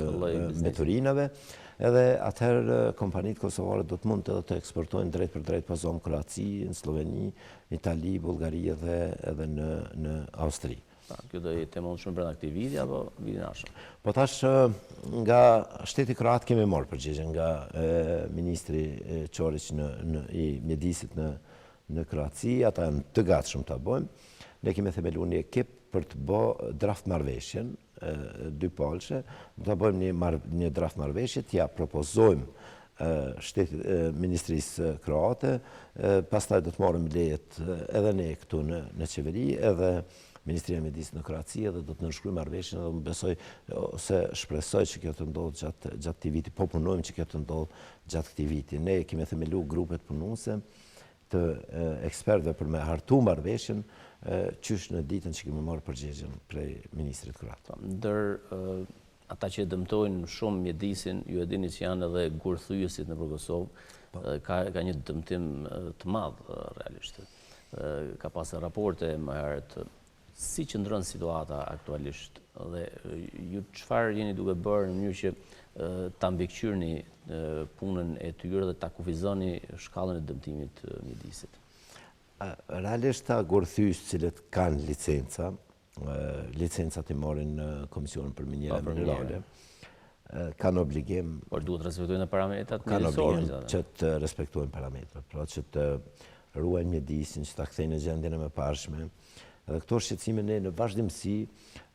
mbeturinave. Edhe atëherë kompanitë kosovare do të mund të eksportojnë drejt për drejt pa zonë Kroaci, në Sloveni, Itali, Bullgari dhe edhe në Austri. Kjo do jetë mund shumë brenda këtij viti apo vitin ardhshëm? Po tash nga shteti kroat kemi marrë përgjigje nga ministri Çorić i mjedisit në Kroaci, ata janë të gatshëm ta bëjmë. Ne kemi themeluar një ekip për të bërë draft marrëveshjen dypalshe, do ta bëjmë një draft marrëveshje, t'ia propozojmë Ministrisë kroate, pastaj do të marrim lejet edhe ne këtu në qeveri, edhe Ministria e Mjedisit në Kroaci, edhe do të nënshkruajmë marrëveshjen dhe besoj ose shpresoj që kjo të ndodhë gjatë këtij viti, po punojmë që kjo të ndodhë gjatë këtij viti. Ne kemi themeluar grupet punuese të ekspertëve për me hartu marrëveshjen qysh në ditën që kemi marrë përgjigjen prej ministrit kroat. Ndër ata që dëmtojnë shumë mjedisin, ju e dini që janë edhe gurthyesit në Kosovë, ka një dëmtim të madh realisht. Ka pasur raporte më herët si qëndron situata aktualisht dhe ju çfarë jeni duke bërë në mënyrë që ta mbikëqyrni punën e tyre dhe ta kufizoni shkallën e dëmtimit mjedisit? Realisht ta gorthys cilët kanë licencat i marrin në Komisionin për Minjera Minerale, kanë obligim... Por duhet respektojnë parametrat kanë mjedisore? obligim që të respektojnë parametrat, pra që të ruajnë mjedisin, që ta kthejnë në gjendjen e mëparshme. Edhe këto shqetësime ne në vazhdimsi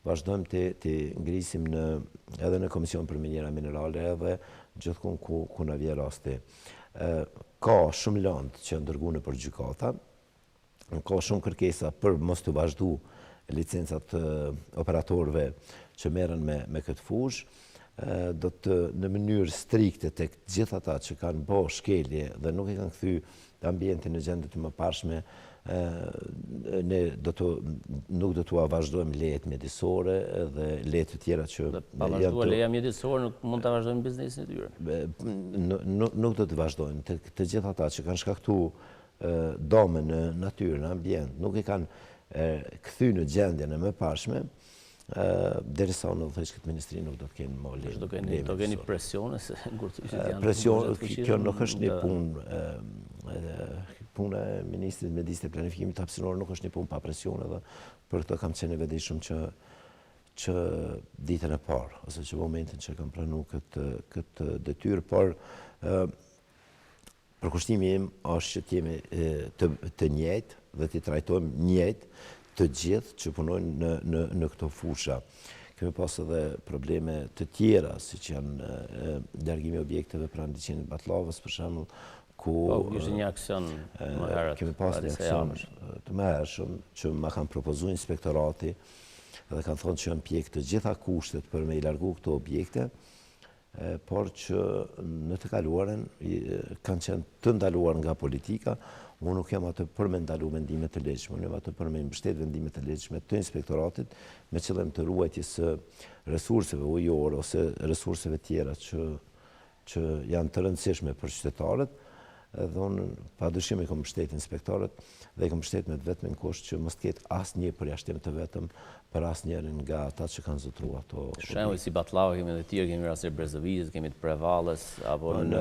vazhdojmë të ngrisim edhe në Komision për Minjera Minerale edhe gjithkund ku na vjen rasti. Ka shumë landë që ndërgunë për gjykata, ka shumë kërkesa për mos të vazhdu licencat operatorëve që merren me këtë fushë. Do të në mënyrë strikte tek gjithë ata që kanë bërë shkelje dhe nuk e kanë kthy ambientin në gjendje të mëparshme, ne nuk do t'u vazhdojmë lejet mjedisore dhe lejet të tjera që... Pa vazhduar leja mjedisore, nuk mund të vazhdojmë biznesin e tyre? Nuk do të vazhdojmë. Të gjithë ata që kanë shkaktu dome në natyrë, në ambient, nuk e kanë kthy në gjendjen e mëparshme, derisa unë dhe thëjsh këtë ministri nuk do të kenë më leje. Do keni presione se ngurthysit janë... Presion, kjo nuk është një punë, puna e ministrit mjedisë të planifikimit hapësinor nuk është një punë pa presion edhe për këtë kam qenë i vetëdijshëm që ditën e parë, ose që momentin që kam pranu këtë detyrë, por përkushtimi im është që t'jemi të njëjtë dhe t'i trajtojmë njëjtë të gjithë që punojnë në këto fusha. Kemi pas edhe probleme të tjera, si që janë largimi objekteve pranë liçenit Batllavës, për shembull, ku ishte një aksion më herët. Kemi pas një aksion të mëhershëm që ma kanë propozuar inspektorati dhe kanë thonë që janë pjekë të gjitha kushtet për me i largu këto objekte, por që në të kaluaren kanë qenë të ndaluar nga politika. Unë nuk jam atë për me ndalu vendimet të legjshme, unë jam atë për me mbështet vendimet të legjshme të inspektoratit me qëllim të ruajtjes së resurseve ujore ose resurseve tjera që janë të rëndësishme për qytetarët. Dhe unë pa dyshim i kom mbështet inspektorët dhe i kom mbështet me të vetëm në kusht që mos ketë asnjë përjashtim të vetëm për asnjërin nga ata që kanë zotruar ato. Shembull si Batllava kemi edhe tjerë, kemi rastin e Brezovicit, kemi të Prevallës apo në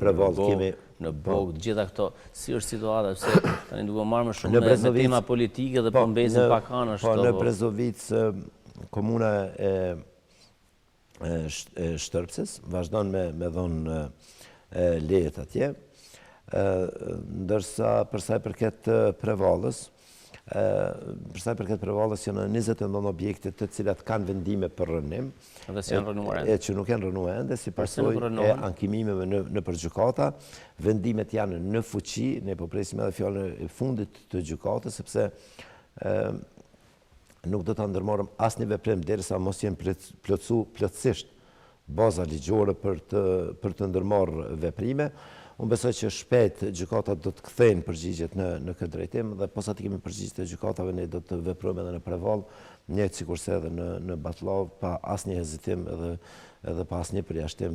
Prevallë kemi në Bogë, gjitha këto si është situata se tani duke marrë më shumë me tema politike dhe po mbesin pak anësh. Po në Brezovic komuna e Shtërpses vazhdon me dhënë lejet atje. Ndërsa përsa i përket Prevallës, janë 29 objekte të cilat kanë vendime për rënim, që nuk janë rënuar ende, si pasojë e ankimimeve në përgjykata. Vendimet janë në fuqi, ne po presim edhe fjalën e fundit të gjykatës, sepse nuk do ta ndërmarrim asnjë veprim derisa mos jenë plotësisht baza ligjore për të ndërmarrë veprime. Unë besoj që shpejt gjykatat do të kthejnë përgjigjet në këtë drejtim dhe posa të kemi përgjigjet e gjykatave ne do të veprojmë edhe në Prevallë, njëjtë sikurse edhe në Batlllavë, pa asnjë hezitim edhe pa asnjë përjashtim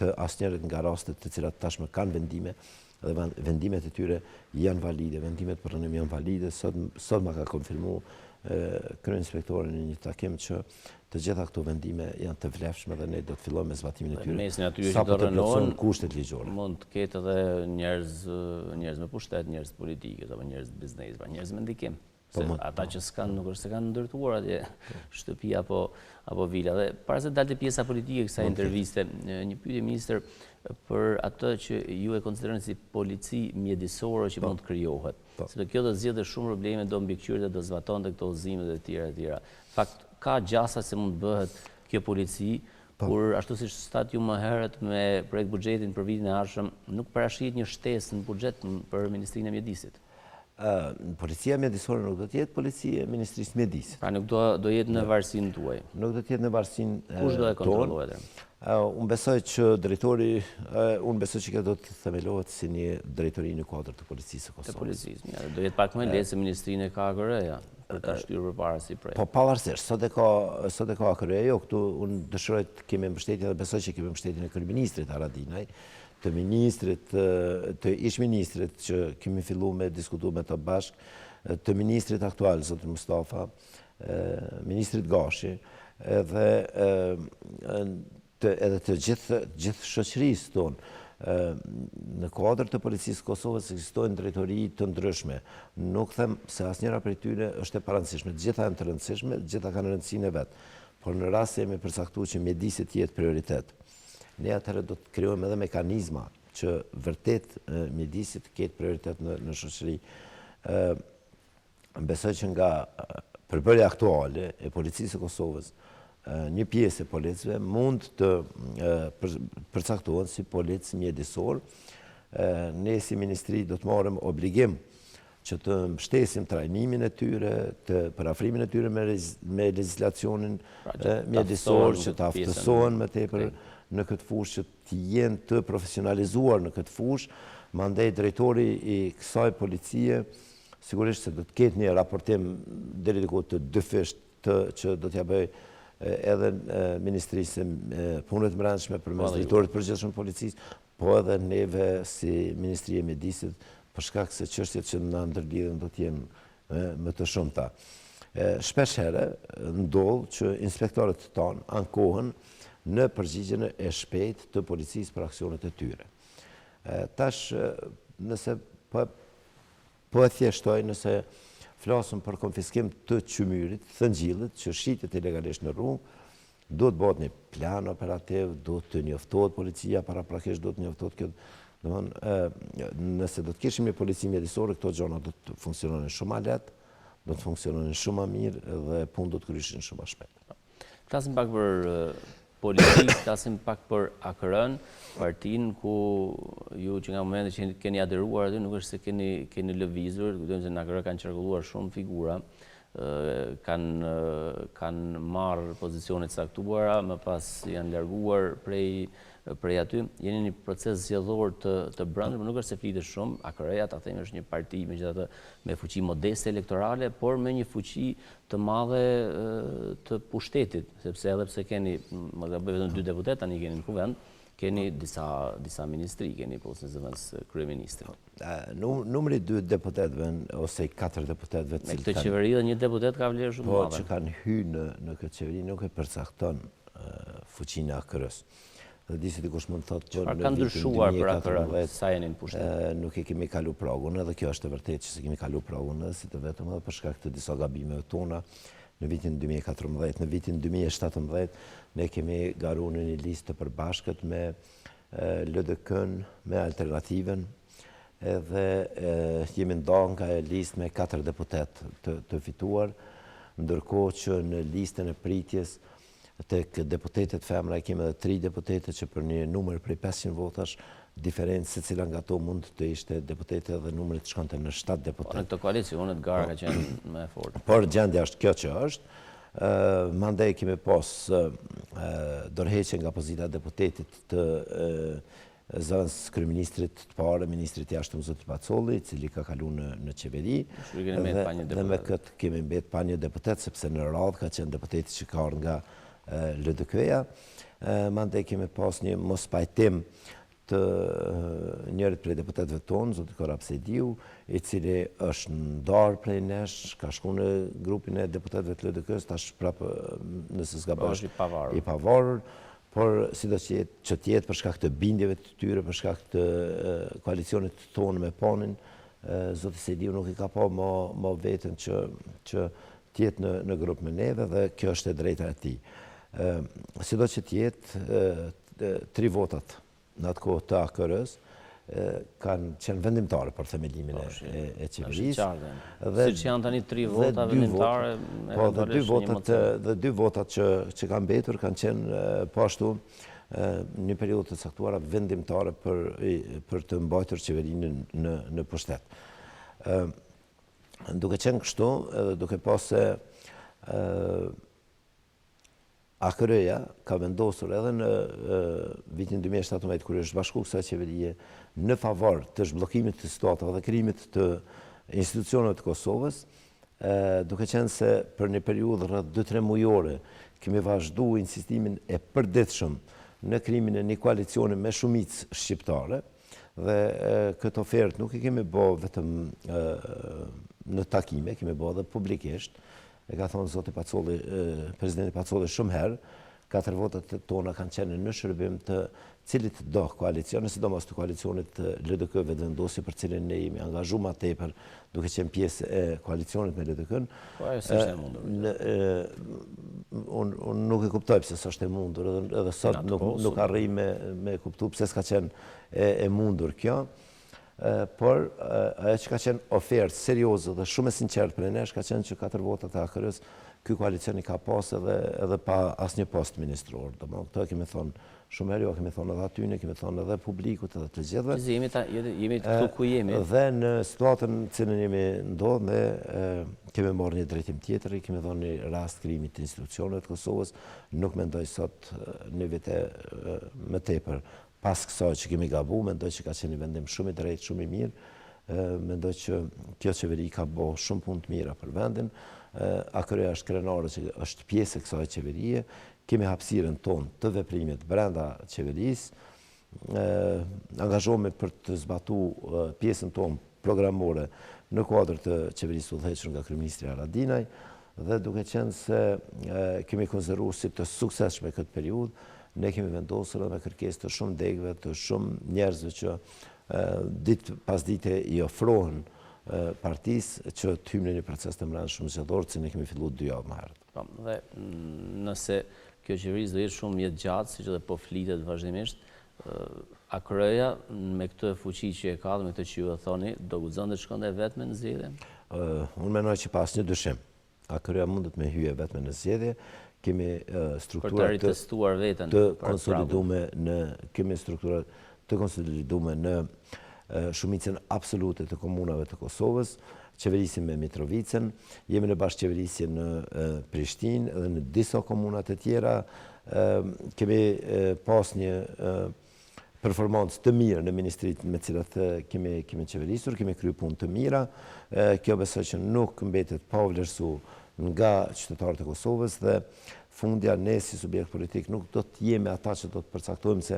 të asnjërit nga rastet të cilat tashmë kanë vendime dhe vendimet e tyre janë valide, vendimet për rënim janë valide. Sot ma ka konfirmu kryeinspektori në një takim që të gjitha këto vendime janë të vlefshme dhe ne do të fillojmë me zbatimin e tyre. Mesin aty sa që do rënohen kushtet ligjore. Mund të ketë edhe njerëz me pushtet, njerëz politike apo njerëz biznes, pra njerëz me ndikim. Se ata që s'kanë nuk është se kanë ndërtuar atje shtëpi apo vila. Dhe para se dalte pjesa politike kësaj interviste, një pyetje ministër për atë që ju e konsideroni si polici mjedisore që mund të krijohet. Sepse kjo do zgjidhte shumë probleme, do mbikëqyrte, do zbatonte këto udhëzimet e tjera. Fakt ka gjasa se mund të bëhet kjo polici, kur ashtu siç thatë ju më herët me projekt buxhetin për vitin e ardhshëm, nuk parashihet një shtesë në buxhet për Ministrinë e Mjedisit. Policia mjedisore nuk do të jetë policia e Ministrisë së Mjedisit. Pra nuk do jetë në varësinë tuaj. Nuk do të jetë në varësinë tonë. Kush do e kontrollojë? Unë besoj që kjo do të themelohet si një drejtori në kuadër të policisë së Kosovës. Të policisë, do jetë pak më lehtë se Ministrinë e ka AKR-ja për ta shtyrë përpara si projekt. Po pavarësisht, sot e ka AKR-ja, këtu unë dëshiroj të kemi mbështetje dhe besoj që kemi mbështetjen e kryeministrit Haradinaj, të ministrit, të ish-ministrit që kemi filluar me diskutu me të bashkë, të ministrit aktual, zotë Mustafa, ministrit Gashi, edhe të gjithë shoqërisë tonë. Në kuadër të policisë Kosovës ekzistojnë drejtori të ndryshme. Nuk them se asnjëra prej tyre është e parëndësishme. Të gjitha janë të rëndësishme, të gjitha kanë rëndësinë e vet. Por në rast se jemi përcaktuar që mjedisi të jetë prioritet, ne atëherë do të krijojmë edhe mekanizma që vërtet mjedisi të ketë prioritet në shoqëri. Besoj që nga përbërja aktuale e policisë së Kosovës, një pjesë e policëve mund të përcaktohen si policë mjedisor. Ne si ministri do të marrim obligim që të mbështesim trajnimin e tyre, të parafrimin e tyre me legjislacionin mjedisor, që të aftësohen më tepër në këtë fushë, që të jenë të profesionalizuar në këtë fushë. Mandej drejtori i kësaj policie sigurisht se do të ketë një raportim deri diku të dyfisht që do t'ja bëj edhe Ministrisë Punëve të Brendshme përmes drejtorit të përgjithshëm të policisë, po edhe neve si Ministri e Mjedisit, për shkak se çështjet që na ndërlidhen do të jenë më të shumta. Shpesh herë ndodh që inspektorët tonë ankohen në përgjigjen e shpejtë të policisë për aksionet e tyre. Tash, nëse po e thjeshtoj, nëse flasëm për konfiskim të qymyrit, thëngjillit, që shitet ilegalisht në rrugë, do të bëhet një plan operativ, do të njoftohet policia, paraprakisht do të njoftohet kjo. Nëse do të kishim një polici mjedisore, këto gjëra do të funksiononin shumë ma lehtë, do të funksiononin shumë ma mirë dhe punë do të kryeshin shumë ma shpejt. Flasim pak për politikë, flasim pak për AKR-n, partinë ku ju që nga momentet që keni aderuar aty nuk është se keni lëvizur, kujtojmë se në AKR kanë qarkulluar shumë figura, kanë marrë pozicione të saktuara, më pas janë larguar prej aty. Jeni një proces zgjedhor të brendshëm, nuk është se flitet shumë. AKR-ja, ta themi, është një parti megjithatë me fuqi modeste elektorale, por me një fuqi të madhe të pushtetit, sepse edhe pse keni, më ka bëj vetëm 2 deputet, tani keni në kuvend, keni disa ministri, keni posën e zëvendës kryeministri. Numri 2 deputetëve ose 4 deputetëve me këtë qeveri dhe 1 deputet ka vlerë shumë madhe. Po që kanë hyrë në këtë qeveri nuk e përcakton fuqinë e AKR-s. Dhe disi dikush mund të thotë që çfarë ka ndryshuar për AKR-n sa jeni në pushtet? Nuk e kemi kalu pragun, edhe kjo është e vërtetë që se kemi kalu pragun, edhe si të vetëm edhe për shkak të disa gabimeve tona. Në vitin 2014, në vitin 2017, ne kemi garu në një listë të përbashkët me LDK-n, me Alternativen, edhe jemi ndarë nga listë me 4 deputet të fituar, ndërkohë që në listën e pritjes tek deputetet femra kemi edhe 3 deputete që për një numër prej 500 votash, diferencë se cila nga to mund të ishte deputete dhe numërit të shkonte në 7 deputete. Në këtë koalicionet gara ka qenë me fort. Por gjendja është kjo që është. Mandej kemi pas dorëheqje nga pozita deputetit të zëvendës kryeministrit të parë, ministrit jashtëm zoti Pacolli, i cili ka kaluar në qeveri. Dhe me këtë kemi mbet pa një deputet, sepse në radhë ka qenë deputeti që ka ardhur nga LDK-ja. Mandej kemi pas një mospajtim të njërit prej deputetëve tonë, zoti Korapsediu, i cili është ndarë prej nesh, ka shku në grupin e deputetëve të LDK-s, tash prapë nëse s'ka bësh i pavarur, por sido që tjetë për shkak të bindjeve të tyre, për shkak të koalicionit tonë me panin, zoti Sediu nuk i ka pa ma vetën që tjetë në grup me neve dhe kjo është e drejta e tij. Sido që tjetë 3 votat në atë kohë të AKR-s, kanë qenë vendimtare për themelimin e qeverisë. Si që janë tani 3 vota vendimtare, dhe 2 votat që kanë mbetur kanë qenë po ashtu një periudhë të caktuara vendimtare për të mbajtur qeverinë në pushtet. Duke qenë kështu, duke pas se AKR-ja ka vendosur edhe në vitin 2017 kur është bashku kësaj qeverie në favor të zhbllokimit të situatave dhe krijimit të institucioneve të Kosovës, duke qenë se për një periudhë rreth 2-3 mujore kemi vazhduar insistimin e përditshëm në krijimin e një koalicioni me shumicë shqiptare dhe këtë ofertë nuk e kemi bë vetëm në takime, kemi bërë dhe publikisht, e ka thonë zoti Pacolli, presidenti Pacolli shumë herë, 4 votat tona kanë qenë në shërbim të cilit do koalicioni, sidomos të koalicionit LDK-ve të vendosje për cilin ne jemi angazhu ma tepër duke qenë pjesë e koalicionit me LDK-n. Po ajo s'është e mundur. Unë nuk e kuptoj pse s'është e mundur, edhe sot nuk arri me kuptu pse s'ka qenë e mundur kjo. Por ajo që ka qenë ofertë serioze dhe shumë e sinqertë për nesh ka qenë që 4 votat e AKR-s ky koalicioni ka pas edhe pa asnjë post ministror. Këtë kemi thonë shumë herë, kemi thonë edhe aty, kemi thonë edhe publikut edhe të gjithëve. Jemi këtu ku jemi. Dhe në situatën në cilën jemi ndodhur, ne kemi marrë një drejtim tjetër, kemi dhënë një rast krijimit të institucioneve të Kosovës. Nuk mendoj sot në vite më tepër pas kësaj që kemi gabu, mendoj që ka qenë një vendim shumë i drejtë, shumë i mirë. Mendoj që kjo qeveri ka bërë shumë punë të mira për vendin. AKR-ja është krenare që është pjesë e kësaj qeverie. Kemi hapësirën tonë të veprimit brenda qeverisë. Angazhohemi për të zbatuar pjesën tonë programore në kuadër të qeverisë udhëhequr nga kryeministri Haradinaj dhe duke qenë se kemi konsideruar si të suksesshme këtë periudhë, ne kemi vendosur edhe me kërkesë të shumë degëve, të shumë njerëzve që ditë pas dite i ofrohen partisë që të hymë në një proces të mbrëmshëm zgjedhor që ne kemi filluar 2 javë më herët. Dhe nëse kjo qeverisë do jetë shumë jetë gjatë, siç edhe po flitet vazhdimisht, AKR-ja me këtë fuqi që e ka dhe me këtë që ju e thoni, do guxon të shkonte vetëm në zgjedhje? Unë mendoj që pa asnjë dyshim, AKR-ja mundet me hyje vetëm në zgjedhje. Kemi struktura të konsolidume në shumicën absolute të komunave të Kosovës, qeverisim me Mitrovicën, jemi në bashkëqeverisje në Prishtinë dhe në disa komunat e tjera. Kemi pas një performancë të mirë në ministritë me cilat kemi qeverisur, kemi kryer punë të mira. Kjo besoj që nuk mbetet pa vlerësuar nga qytetarët e Kosovës dhe fundja ne si subjekt politik nuk do të jemi ata që do të përcaktojmë se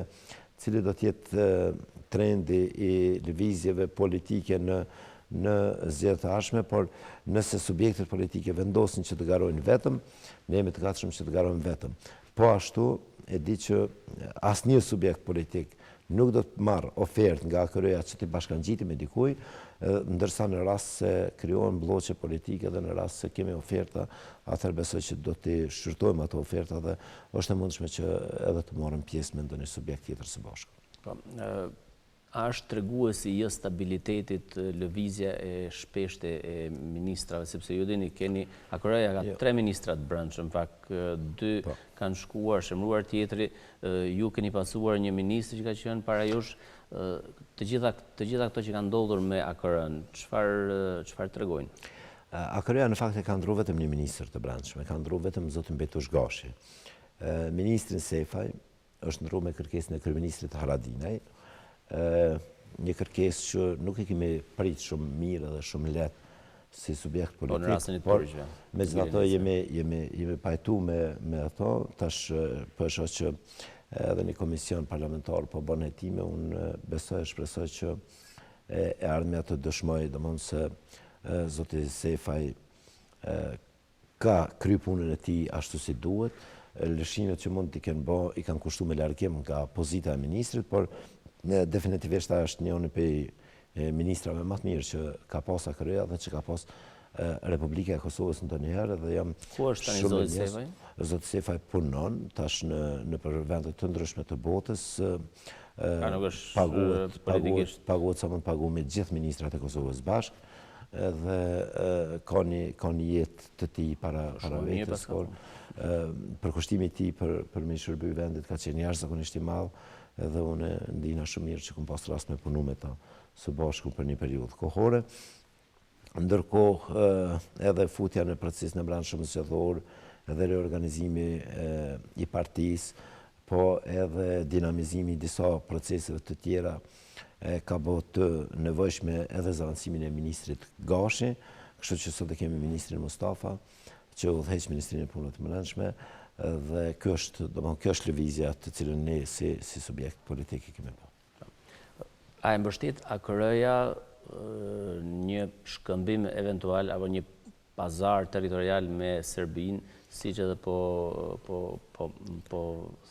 cili do të jetë trendi i lëvizjeve politike në zgjedhjet të ardhshme, por nëse subjektet politike vendosin që të garojnë vetëm, ne jemi të gatshëm që të garojmë vetëm. Po ashtu e di që asnjë subjekt politik nuk do të marrë ofertë nga AKR-ja që të bashkangjiti me dikuj, ndërsa në rast se krijohen blloqe politike dhe në rast se kemi oferta, atëherë besoj që do të shqyrtojmë ato oferta dhe është e mundshme që edhe të marrim pjesë me ndonjë subjekt tjetër së bashku. A është treguesi i stabilitetit lëvizja e shpeshte e ministrave, sepse ju dini keni AKR-ja ka 3 ministra të brendshëm, në fakt 2 kanë shkuar, shemruar tjetri, ju keni pasuar një ministër që ka qenë para jush. Të gjitha këto që kanë ndodhur me AKR-n, çfarë tregojnë? AKR-ja në fakt e ka ndruar vetëm një ministër të brendshëm, e ka ndruar vetëm zotin Betush Gashi. Ministrin Sefaj është ndruar me kërkesën e kryeministrit Haradinaj. Një kërkesë që nuk e kemi prit shumë mirë dhe shumë lehtë si subjekt politik, por megjithatë jemi pajtu me ato. Tash po shoh që edhe një komision parlamentar po bën hetime, unë besoj e shpresoj që e ardhmja të dëshmoj domosdoshmë se zoti Sefaj ka kry punën e tij ashtu si duhet. Lëshimet që mund t'i kenë bë i kanë kushtuar me largim nga pozita e ministrit, por definitivisht ai është njëri prej ministrave më të mirë që ka pas AKR-ja dhe që ka pas Republika e Kosovës ndonjëherë dhe jam ku është tani zoti Sefaj? Zoti Sefaj punon tash në vende të ndryshme të botës. Paguhet sa mund paguhet me gjithë ministrat e Kosovës bashkë dhe ka një jetë të tij para vetes. Përkushtimi i tij për me shërbyer vendit ka qenë jashtëzakonisht i madh. Edhe unë ndihna shumë mirë që kam pas rast me punu me ta së bashku për një periudhë kohore. Ndërkohë edhe futja në procesin e brendshëm zgjedhor, edhe reorganizimi i partisë, po edhe dinamizimi i disa proceseve të tjera ka bërë të nevojshme edhe zavancimin e ministrit Gashi, kështu që sot e kemi ministrin Mustafa, që udhëheq Ministrinë e Punëve të Brendshme. Dhe kjo është lëvizja të cilën ne si subjekt politik kemi bërë. A e mbështet AKR-ja një shkëmbim eventual apo një pazar territorial me Serbinë, siç edhe po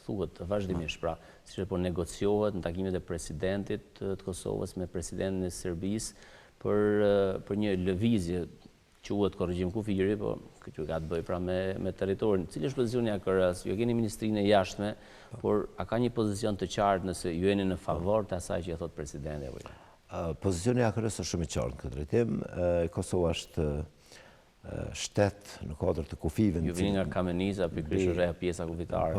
thuhet vazhdimisht, pra, siç edhe po negociohet në takimet e presidentit të Kosovës me presidentin e Serbisë për një lëvizje, quhet korrigjim kufiri, po kjo ka të bëjë pra me territorin. Cili është pozicioni i AKR-s? Ju keni ministrinë e jashtme, por a ka një pozicion të qartë nëse ju jeni në favor të asaj që e thot presidenti apo jo? Pozicioni i AKR-s është shumë i qartë në këtë drejtim. Kosova është shtet në kuadër të kufive. Ju vini nga Kameniza, pikërisht është pjesa kufitare.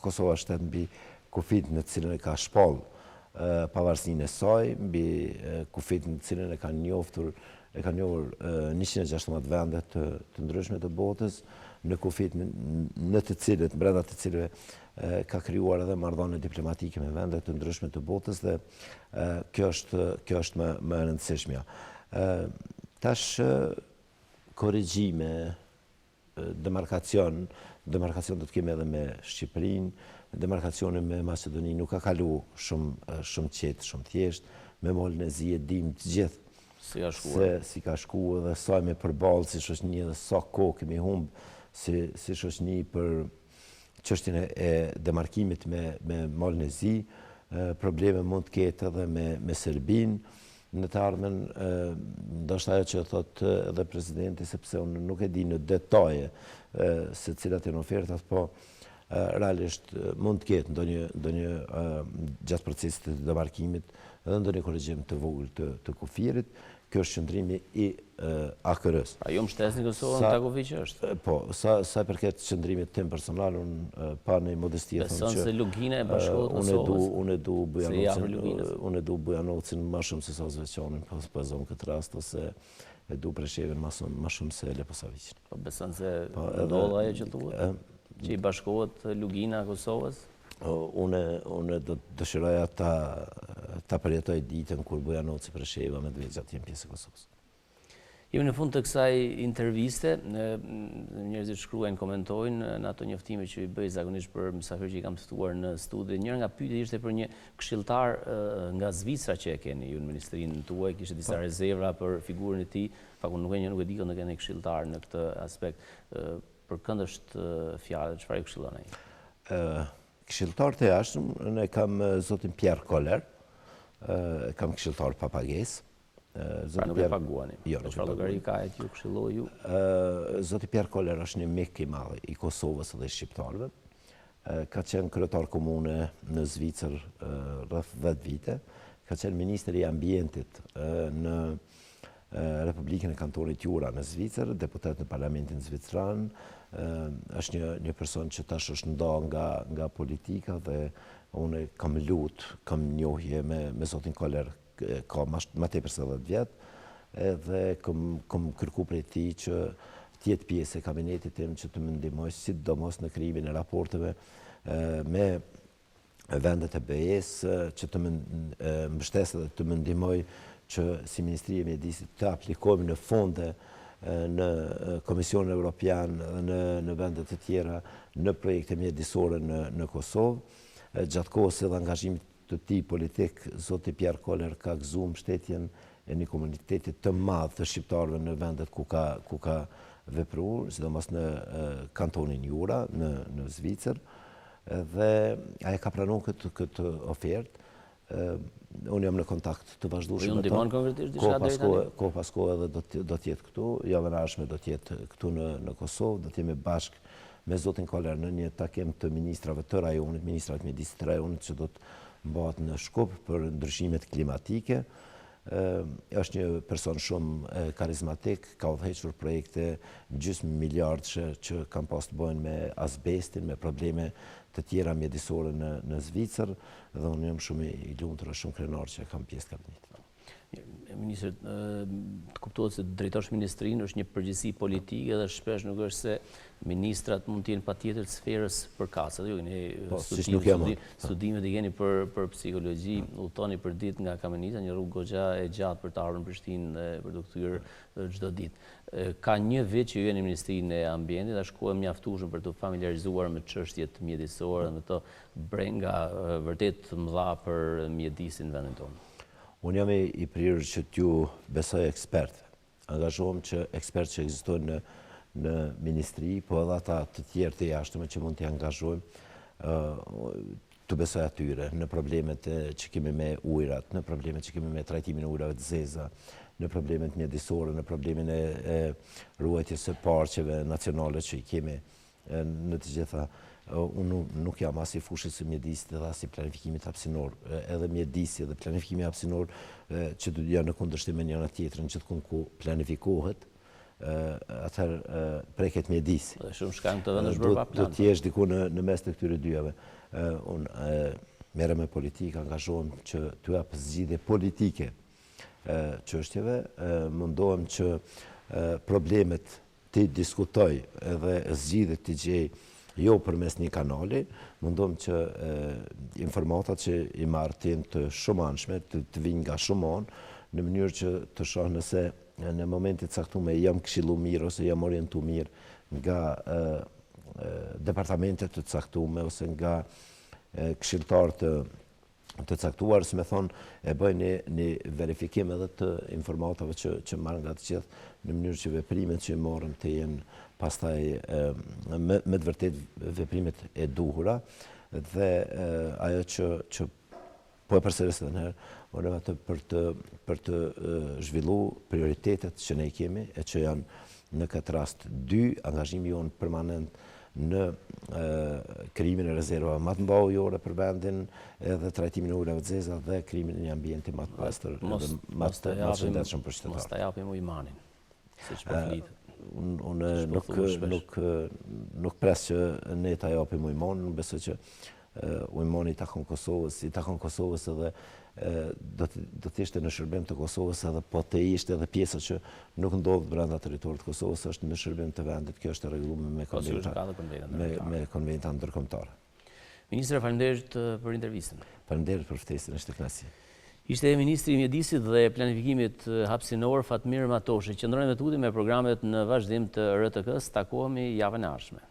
Kosova është shtet mbi kufit në cilën e ka shpall pavarësinë e saj, mbi kufit në cilën e kanë njohur 116 vende të ndryshme të botës, në kufit në të cilët, brenda të cilëve ka krijuar edhe marrëdhënie diplomatike me vende të ndryshme të botës dhe kjo është më e rëndësishmja. Tash korrigjime, demarkacion do të kemi edhe me Shqipërinë, demarkacioni me Maqedoninë nuk ka kalu shumë qetë, shumë thjesht, me Moldezi e dim të gjithë si ka shkuar dhe sa me përballë si shoqëni dhe sa kohë kemi humbë si shoqëni për çështjen e demarkimit me Moldezi, probleme mund të ketë edhe me Serbinë në të ardhmen, ndoshta ajo që thot edhe presidenti, sepse unë nuk e di në detaje se cilat janë ofertat, po realisht mund të ketë ndonjë gjatë procesit të demarkimit edhe ndonjë korrigjim të vogël të kufirit. Kjo është qëndrimi i AKR-s. Pra ju mbështesni Kosovën në ta kufi që është? Po, sa përket qëndrimit tim personal, unë pa në modestie beson se Lugina e bashkohet Kosovës? Unë du bëj anocin ma shumë se sa Zveçanin, po e zonë këtë rast, ose e du Preshevin ma shumë se Leposavicin. Po beson se ndodh ajo që thuhet? Që i bashkohet Lugina Kosovës? Unë dëshiroja ta përjetoj ditën kur bëja noci Presheva me dvejtë gjatë jem pjesë e Kosovës. Jemi në fund të kësaj interviste, njerëzit shkruajnë, komentojnë në ato njoftime që i bëj zakonisht për mysafirë që i kam të ftuar në studi. Njëra nga pyetjet ishte për një këshilltar nga Zvicra që e keni ju në ministrinë tuaj, kishte disa rezerva për figurën e tij, fakun nuk e di kënd e keni këshilltar në këtë aspekt. Për kënd është fjala, çfarë ju këshillon ai? Këshilltar të jashtëm, ne kam zotin Pierre Koller, kam këshilltar pa pagesë. Pra nuk e paguani? Jo, nuk e paguani. Çfarë llogari ka e ju këshilloi ju? Zoti Pierre Koller është një mik i madh i Kosovës dhe shqiptarëve. Ka qenë kryetar komune në Zvicër rreth 10 vite. Ka qenë ministri i ambientit në Republikën e Kantonit Jura në Zvicër, deputet në Parlamentin Zvicran. Është një person që tash është nda nga politika dhe unë kam njohje me zotin Koller ka ma tepër se 10 vjetë dhe kam kërku prej tij që tjetë pjesë e kabinetit tim që të më ndihmoj sidomos në krijimin e raporteve me vendet e BE-s, që të më mbështesë dhe të më ndihmoj që si Ministria e Mjedisit të aplikojmë në fonde në Komisionin Evropian dhe në vendet të tjera në projekte mjedisore në Kosovë. Gjatë kohës edhe angazhimit të tij politik, zoti Pierre Koller ka gëzuar mbështetjen e një komuniteti të madh të shqiptarëve në vendet ku ka vepruar, sidomos në kantonin Jura, në Zvicër, dhe ai ka pranuar këtë ofertë. Unë jam në kontakt të vazhdueshëm me ta. Ju ndihmon konkretisht diçka deri tani? Kohë pas kohë edhe do të jetë këtu, javën e ardhshme do të jetë këtu në Kosovë, do të jemi bashkë me zotin Koller në një takim të ministrave të rajonit, ministrat mjedisit të rajonit që do të mbahet në Shkup për ndryshimet klimatike. Është një person shumë karizmatik, ka udhëhequr projekte gjysmë miliardëshe që kanë pas të bëjnë me azbestin, me probleme të tjera mjedisore në Zvicër, dhe unë jam shumë i lumtur, shumë krenar që kam pjesë kabinetit. Ministër, të kuptohet se drejtosh ministrinë është një përgjegjësi politike dhe shpesh nuk është se ministrat mund të jenë patjetër të sferës përkatëse. Ju keni studimet i keni për psikologji, udhtoni për ditë nga Kameniza, një rrugë goxha e gjatë për të ardhur në Prishtinë dhe për të kthyer çdo ditë. Ka një vit që ju jeni në Ministrinë e Ambientit, a shkuar mjaftueshëm për të familiarizuar me çështjet mjedisore dhe me të brenga vërtet të mëdha për mjedisin në vendin tonë? Unë jam i prirë që t'ju besoj ekspertëve. Angazhohem që ekspertë që ekzistojnë në ministri, po edhe ata të tjerë të jashtëme që mund t'i angazhojmë, të besoj atyre në problemet që kemi me ujrat, në problemet që kemi me trajtimin e ujrave të zeza, në problemet mjedisore, në problemin e ruajtjes së parqeve nacionale që i kemi në të gjitha. Unë nuk jam as i fushës së mjedisit edhe as i planifikimit hapësinor. Edhe mjedisi dhe planifikimi hapësinor që janë në kundërshtim me njëra tjetrën, gjithkund ku planifikohet, atëherë preket mjedisi. Dhe shumë shkanë të vendësh bërë pa plan. Do t'jesh diku në mes të këtyre dyjave. Unë merrem me politikë, angazhohem që t'u jap zgjidhje politike çështjeve, mundohem që problemet t'i diskutoj edhe zgjidhjet t'i gjej jo përmes një kanali, mundohem që informatat që i marr të jenë të shumanshme, të vinë nga shumon, në mënyrë që të shoh nëse në momentit caktuar jam këshillu mirë ose jam orientu mirë nga departamentet të caktuar ose nga këshilltarë të caktuar, si me thonë, e bëj një verifikim edhe të informatave që marrë nga të gjithë, në mënyrë që veprimet që i morëm të jenë pastaj me të vërtet veprimet e duhura, dhe ajo që po e përsëris edhe njëherë, unë atë për të zhvillu prioritetet që ne i kemi, e që janë në këtë rast 2, angazhimi jonë permanent në krijimin e rezervave më të mëdha ujore për vendin, edhe trajtimin e ujrave të zeza dhe krijimin e një ambienti më të pastër dhe më të shëndetshëm për qytetarët. Mos ta japim ujmanin, siç po flitet. Unë nuk pres që ne ta japim ujmanin, besoj që ujmani i takon Kosovës edhe do të ishte në shërbim të Kosovës, edhe po të ishte edhe pjesa që nuk ndodhet brenda territorit të Kosovës, është në shërbim të vendit. Kjo është e rregulluar me konventat ndërkombëtare. Ministre, faleminderit për intervistën. Faleminderit për ftesën, është kënaqësi. Ishte Ministri i Mjedisit dhe Planifikimit Hapësinor Fatmir Matoshi. Qëndrojmë me tuti me programet në vazhdim të RTK-s. Takohemi javën e ardhshme.